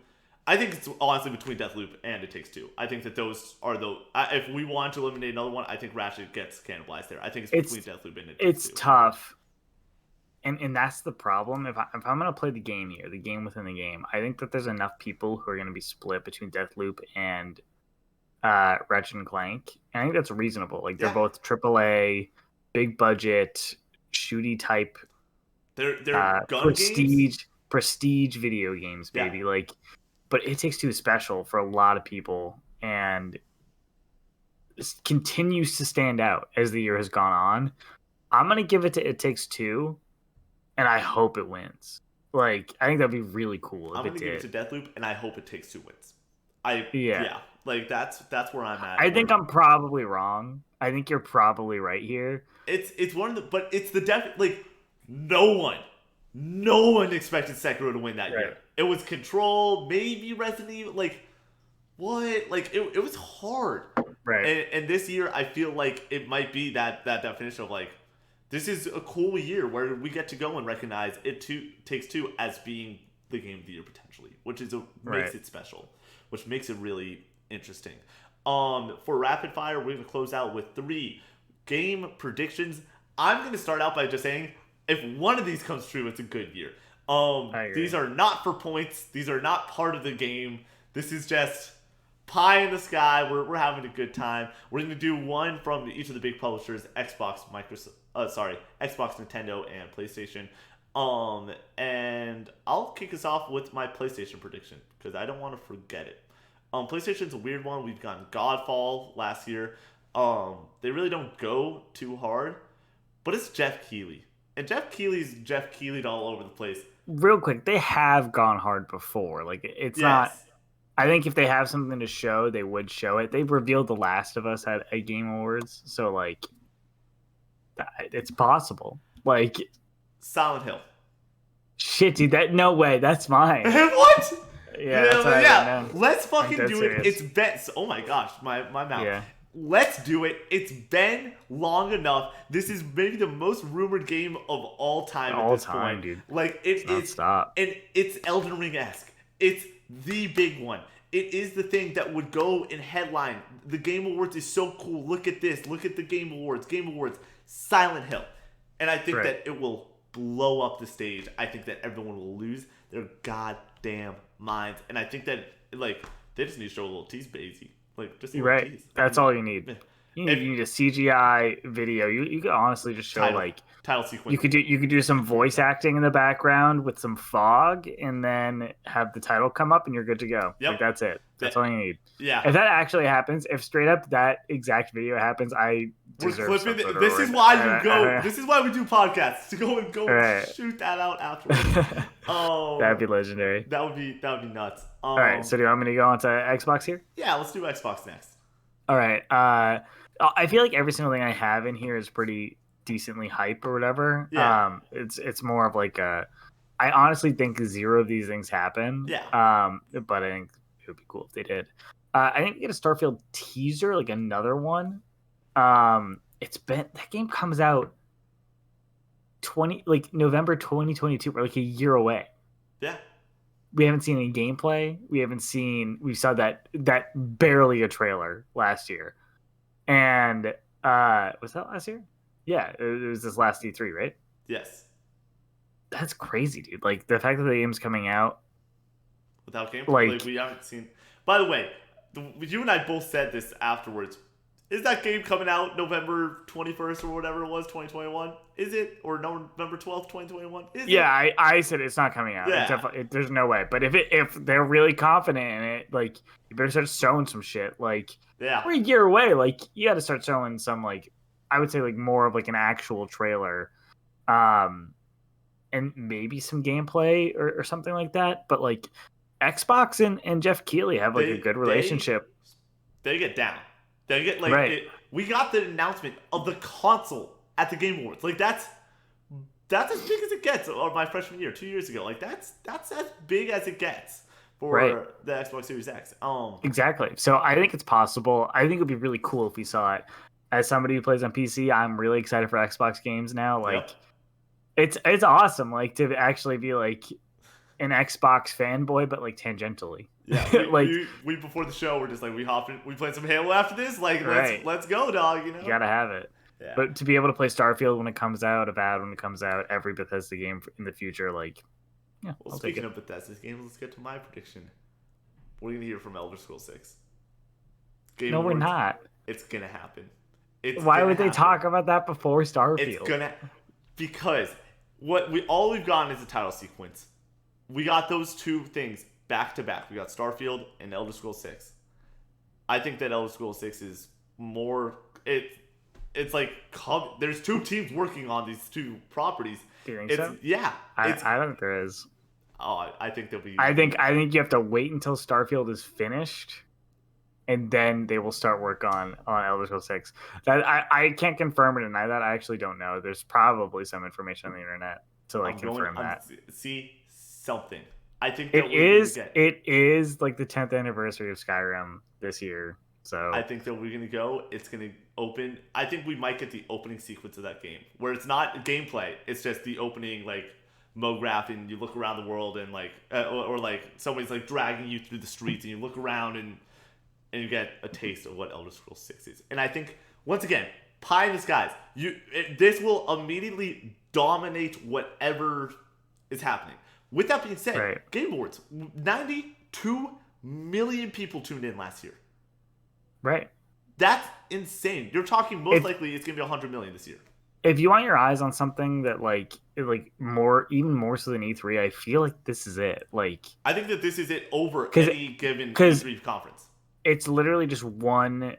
I think it's honestly between Deathloop and It Takes Two. I think that those are the. If we want to eliminate another one, I think Ratchet gets cannibalized there. I think it's between Deathloop and It Takes Two. It's tough. And that's the problem. If I'm going to play the game here, the game within the game, I think that there's enough people who are going to be split between Deathloop and Ratchet & Clank. And I think that's reasonable. Like, they're both AAA, big budget, shooty type. They're gun games? Prestige video games, baby. Yeah. Like, but It Takes Two is special for a lot of people, and it continues to stand out as the year has gone on. I'm going to give it to It Takes Two, and I hope it wins. Like, I think that'd be really cool. I'm going to give it to Deathloop, and I hope It Takes Two wins. Like, that's where I'm at. I think I'm probably wrong. I think you're probably right here. It's one of the, but it's the like, no one expected Sekiro to win that year. It was Control, maybe Resident Evil. Like, what? Like, it was hard. Right. And this year, I feel like it might be that definition of like, this is a cool year where we get to go and recognize It Takes Two as being the game of the year potentially, which is makes it special, which makes it really interesting. For rapid fire, we're gonna close out with 3 game predictions. I'm gonna start out by just saying, if one of these comes true, it's a good year. These are not for points. These are not part of the game. This is just pie in the sky. We're having a good time. We're gonna do one from each of the big publishers: Xbox, Nintendo, and PlayStation. And I'll kick us off with my PlayStation prediction because I don't want to forget it. PlayStation's a weird one. We've gotten Godfall last year. They really don't go too hard, but it's Jeff Keighley. And Jeff Keighley's Jeff Keighley'd all over the place. Real quick, they have gone hard before. Like, it's not. I think if they have something to show, they would show it. They've revealed The Last of Us at Game Awards, so like, it's possible. Like, Silent Hill. Shit, dude. No way. That's mine. What? Yeah. Let's fucking do it. It's bets. Oh my gosh, my mouth. Yeah. let's do it. It's been long enough. This is maybe the most rumored game of all time at this point. Dude. Like it is, stop. and it's Elden Ring-esque. It's the big one. It is the thing that would go in headline. The Game Awards is so cool. Look at this. Look at the Game Awards. Game Awards. Silent Hill. And I think that it will blow up the stage. I think that everyone will lose their goddamn minds. And I think that, like, they just need to show a little tease, baby. Like, just a little tease. That's all you need. You need a CGI video. You could honestly just show title sequence. You could do some voice acting in the background with some fog, and then have the title come up, and you're good to go. Yep. Like, that's it. That's all you need. Yeah. If that actually happens, if straight up that exact video happens, I deserve some sort of This is why you go. This is why we do podcasts, to go shoot that out afterwards. Oh, that'd be legendary. That would be nuts. All right. So do you want me to go on to Xbox here? Yeah, let's do Xbox next. All right. I feel like every single thing I have in here is pretty decently hype or whatever. Yeah. It's more of like I honestly think zero of these things happen. Yeah. But I think it would be cool if they did. I think we get a Starfield teaser, like another one. That game comes out November 2022, or like a year away. Yeah. We haven't seen any gameplay. We saw that barely a trailer last year. And was that last year? Yeah, it was this last E3, right? Yes. That's crazy, dude. Like, the fact that the game's coming out without gameplay, like we haven't seen. By the way, you and I both said this afterwards. Is that game coming out November 21st or whatever it was, 2021? Is it? Or November 12th, 2021? Is it? I said it's not coming out. Yeah. There's no way. But if they're really confident in it, like, you better start showing some shit. Like, we're a year away. Like, you got to start showing some, like, I would say, like, more of, like, an actual trailer. And maybe some gameplay or something like that. But, like, Xbox and Jeff Keighley have, like, a good relationship. They get down. They get we got the announcement of the console at the Game Awards. Like that's as big as it gets. Or my freshman year, 2 years ago. Like that's as big as it gets for the Xbox Series X. Exactly. So I think it's possible. I think it would be really cool if we saw it. As somebody who plays on PC, I'm really excited for Xbox games now. Like it's awesome. Like to actually be like an Xbox fanboy, but like tangentially. Yeah, we before the show we're just like we played some Halo after this. Like let's go, dog. You know, you gotta have it. Yeah. But to be able to play Starfield when it comes out, Avowed when it comes out, every Bethesda game in the future, like Well, speaking of Bethesda's games, let's get to my prediction. What are you gonna hear from Elder Scrolls 6? No, we're not. It's gonna happen. Why would they talk about that before Starfield? Because all we've gotten is a title sequence. We got those two things back to back. We got Starfield and Elder Scrolls 6. I think that Elder Scrolls 6 is more. It's like there's two teams working on these two properties. Do you think so? Yeah. I don't think there is. Oh, I think there'll be. I think you have to wait until Starfield is finished, and then they will start work on Elder Scrolls 6. That I can't confirm or deny that. I actually don't know. There's probably some information on the internet to confirm that. See something. I think it is like the 10th anniversary of Skyrim this year. So I think that we're gonna go. It's gonna open. I think we might get the opening sequence of that game, where it's not gameplay. It's just the opening MoGraph, and you look around the world, and or somebody's dragging you through the streets, and you look around, and you get a taste of what Elder Scrolls 6 is. And I think once again, pie in the skies. This will immediately dominate whatever is happening. With that being said, Game Awards, 92 million people tuned in last year. Right. That's insane. You're talking likely it's going to be 100 million this year. If you want your eyes on something that even more so than E3, I feel like this is it. I think that this is it over any given E3 conference. It's literally just one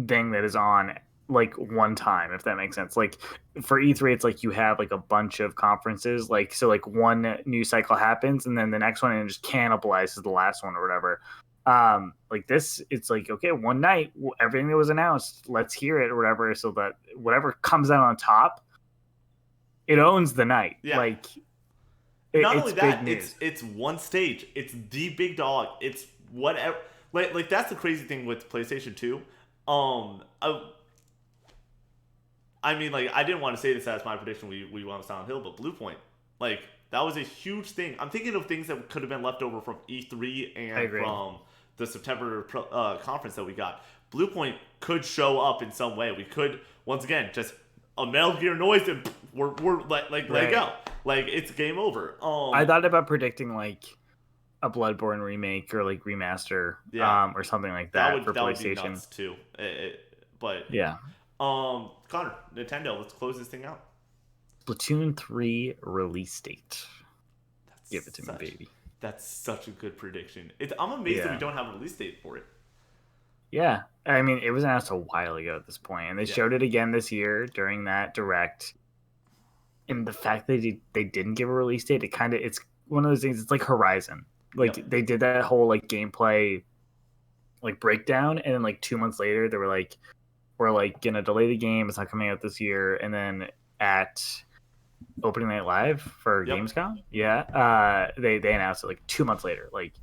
thing that is on one time, if that makes sense. For E3, it's you have a bunch of conferences, one news cycle happens and then the next one and it just cannibalizes the last one or whatever. This, it's okay, one night, everything that was announced, let's hear it or whatever, so that whatever comes out on top, it owns the night. Yeah. Not only that, it's one stage. It's the big dog. It's whatever. That's the crazy thing with PlayStation 2. I mean, like, I didn't want to say this as my prediction. We went with Silent Hill, but Blue Point, like, that was a huge thing. I'm thinking of things that could have been left over from E3 I and agree. from the September conference that we got. Blue Point could show up in some way. We could, once again, just a Metal Gear noise and we're like let Right. go. Like, it's game over. I thought about predicting like a Bloodborne remake or like remaster, Yeah. or something like that for that would be PlayStation. nuts too. But Yeah. Connor, Nintendo, let's close this thing out. Splatoon 3 release date. That's Give it to me, baby. That's such a good prediction. I'm amazed that we Yeah. don't have a release date for it. Yeah. I mean, it was announced a while ago at this point, and they Yeah. showed it again this year during that direct. And the fact that they didn't give a release date, it's one of those things. It's like Horizon. Like Yep. they did that whole like gameplay like breakdown, and then like 2 months later they were like, we're like gonna delay the game. It's not coming out this year. And then at opening night live for Yep. Gamescom, they announced it like 2 months later, like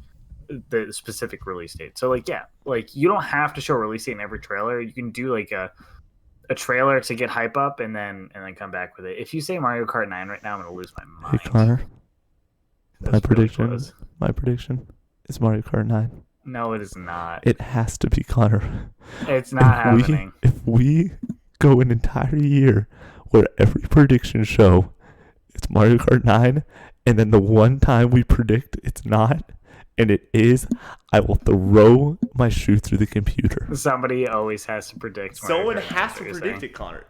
the specific release date. So like, yeah, like you don't have to show a release date in every trailer. You can do like a trailer to get hype up and then come back with it. If you say Mario Kart 9 right now, I'm gonna lose my mind. Hey Connor, That's my really prediction. close. My prediction is Mario Kart 9. No, it is not. It has to be Connor. It's not If happening. If we go an entire year where every prediction show it's Mario Kart 9, and then the one time we predict it's not, and it is, I will throw my shoe through the computer. Somebody always has to predict. Mario Someone Kart, has is to what you're predict saying. it, Connor.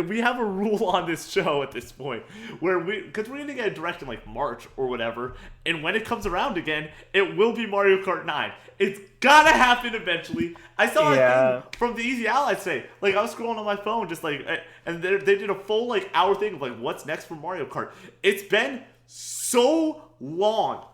We have a rule on this show at this point where because we're gonna get a direct in like March or whatever, and when it comes around again, it will be Mario Kart 9. It's gotta happen eventually. I saw a thing from the Easy Allies say, like I was scrolling on my phone, just like, and they did a full like hour thing of like what's next for Mario Kart. It's been so long.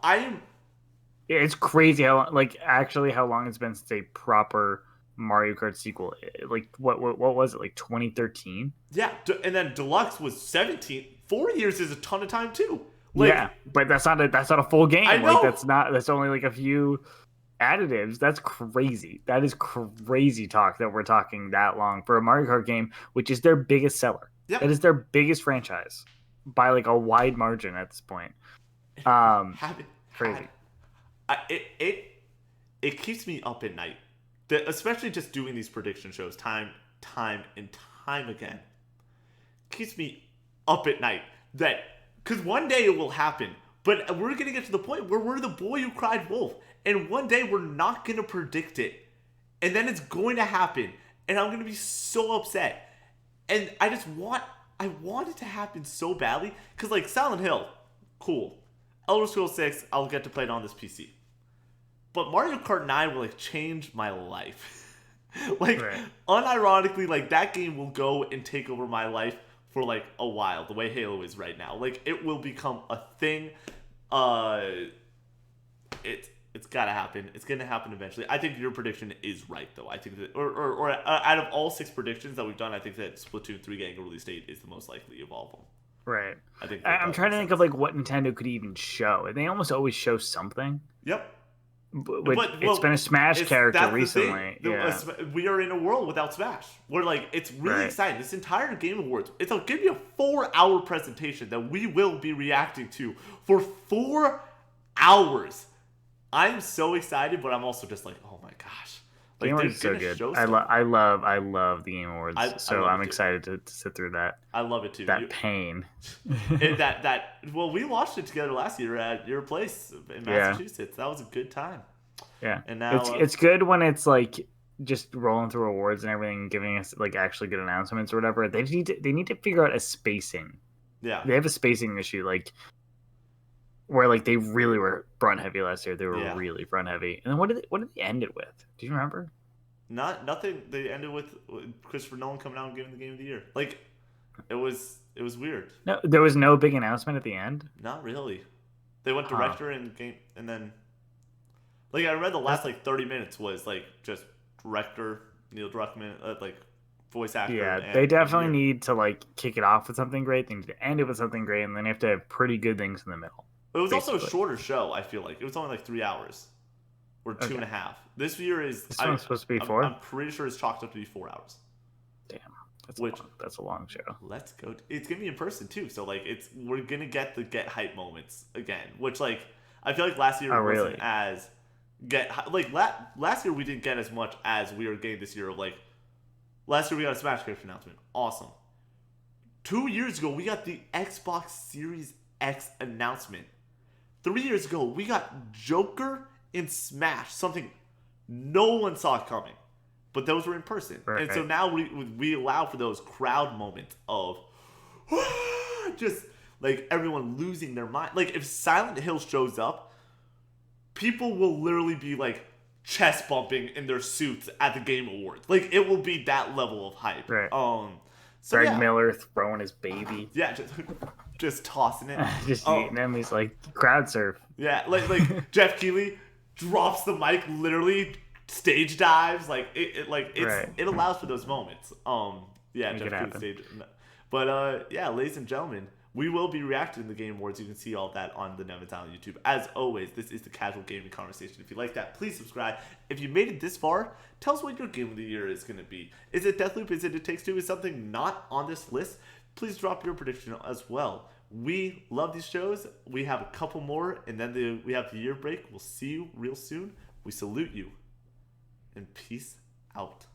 It's crazy how long it's been since a proper Mario Kart sequel. Like what was it, like 2013? Yeah, and then Deluxe was 17. 4 years is a ton of time too. Like, yeah, but that's not a full game. I know. Like that's only like a few additives. That's crazy. That is crazy talk that we're talking that long for a Mario Kart game, which is their biggest seller. Yep. That is their biggest franchise by like a wide margin at this point. Crazy. It keeps me up at night, especially just doing these prediction shows time and time again. Keeps me up at night because one day it will happen, but we're gonna get to the point where we're the boy who cried wolf, and one day we're not gonna predict it, and then it's going to happen, and I'm gonna be so upset, and I want it to happen so badly because like Silent Hill, cool. Elder Scrolls 6, I'll get to play it on this PC. But Mario Kart 9 will like change my life. Like, right. Unironically, like that game will go and take over my life for like a while, the way Halo is right now. Like it will become a thing. It's gotta happen. It's gonna happen eventually. I think your prediction is right though. I think that or out of all 6 predictions that we've done, I think that Splatoon 3 getting a release date is the most likely of all of them. Right. I think I'm trying to think of like what Nintendo could even show. And they almost always show something. Yep. It's been a Smash character recently. Yeah. We are in a world without Smash. We're like, it's really exciting. This entire Game Awards, it's going to be a 4-hour presentation that we will be reacting to for 4 hours. I'm so excited, but I'm also just like, oh my gosh. Like, Game Awards is so good. I love the Game Awards. I'm excited to sit through that. I love it too. Pain. Well, we watched it together last year at your place in Massachusetts. That was a good time. Yeah. And now it's good when it's like just rolling through awards and everything, giving us like actually good announcements or whatever. They need to figure out a spacing. Yeah. They have a spacing issue, like where like they really were front heavy last year. They were really front heavy. And then what did they end it with? Do you remember? Nothing. They ended with Christopher Nolan coming out and giving the Game of the Year. Like it was weird. No, there was no big announcement at the end. Not really. They went director and game, and then like I read the last like 30 minutes was like just director Neil Druckmann, like voice actor. Yeah, they definitely need to like kick it off with something great. They need to end it with something great, and then you have to have pretty good things in the middle. It was also a shorter show. I feel like it was only like 3 hours. or 2.5. This year is. This one's supposed to be 4. I'm pretty sure it's chalked up to be 4 hours. Damn, Which that's a long show. Let's go. It's gonna be in person too, so like we're gonna get the get hype moments again. Which like I feel like last year wasn't as last year we didn't get as much as we are getting this year. Of like last year we got a Smash character announcement, awesome. 2 years ago we got the Xbox Series X announcement. 3 years ago we got Joker in Smash, something no one saw coming. But those were in person. Right. And so now we allow for those crowd moments of just like everyone losing their mind. Like if Silent Hill shows up, people will literally be like chest bumping in their suits at the Game Awards. Like it will be that level of hype. Right. So Greg Miller throwing his baby. Yeah, just tossing it. Just eating him. He's like crowd surf. Yeah, like Jeff Keighley drops the mic literally. Stage dives, it allows for those moments. Yeah, Jeff stage. But yeah, ladies and gentlemen, we will be reacting to the Game Awards. You can see all that on the Nevins Island YouTube. As always, this is the Casual Gaming Conversation. If you like that, please subscribe. If you made it this far, tell us what your game of the year is going to be. Is it Deathloop? Is it It Takes Two? Is something not on this list? Please drop your prediction as well. We love these shows. We have a couple more, and then we have the year break. We'll see you real soon. We salute you. And peace out.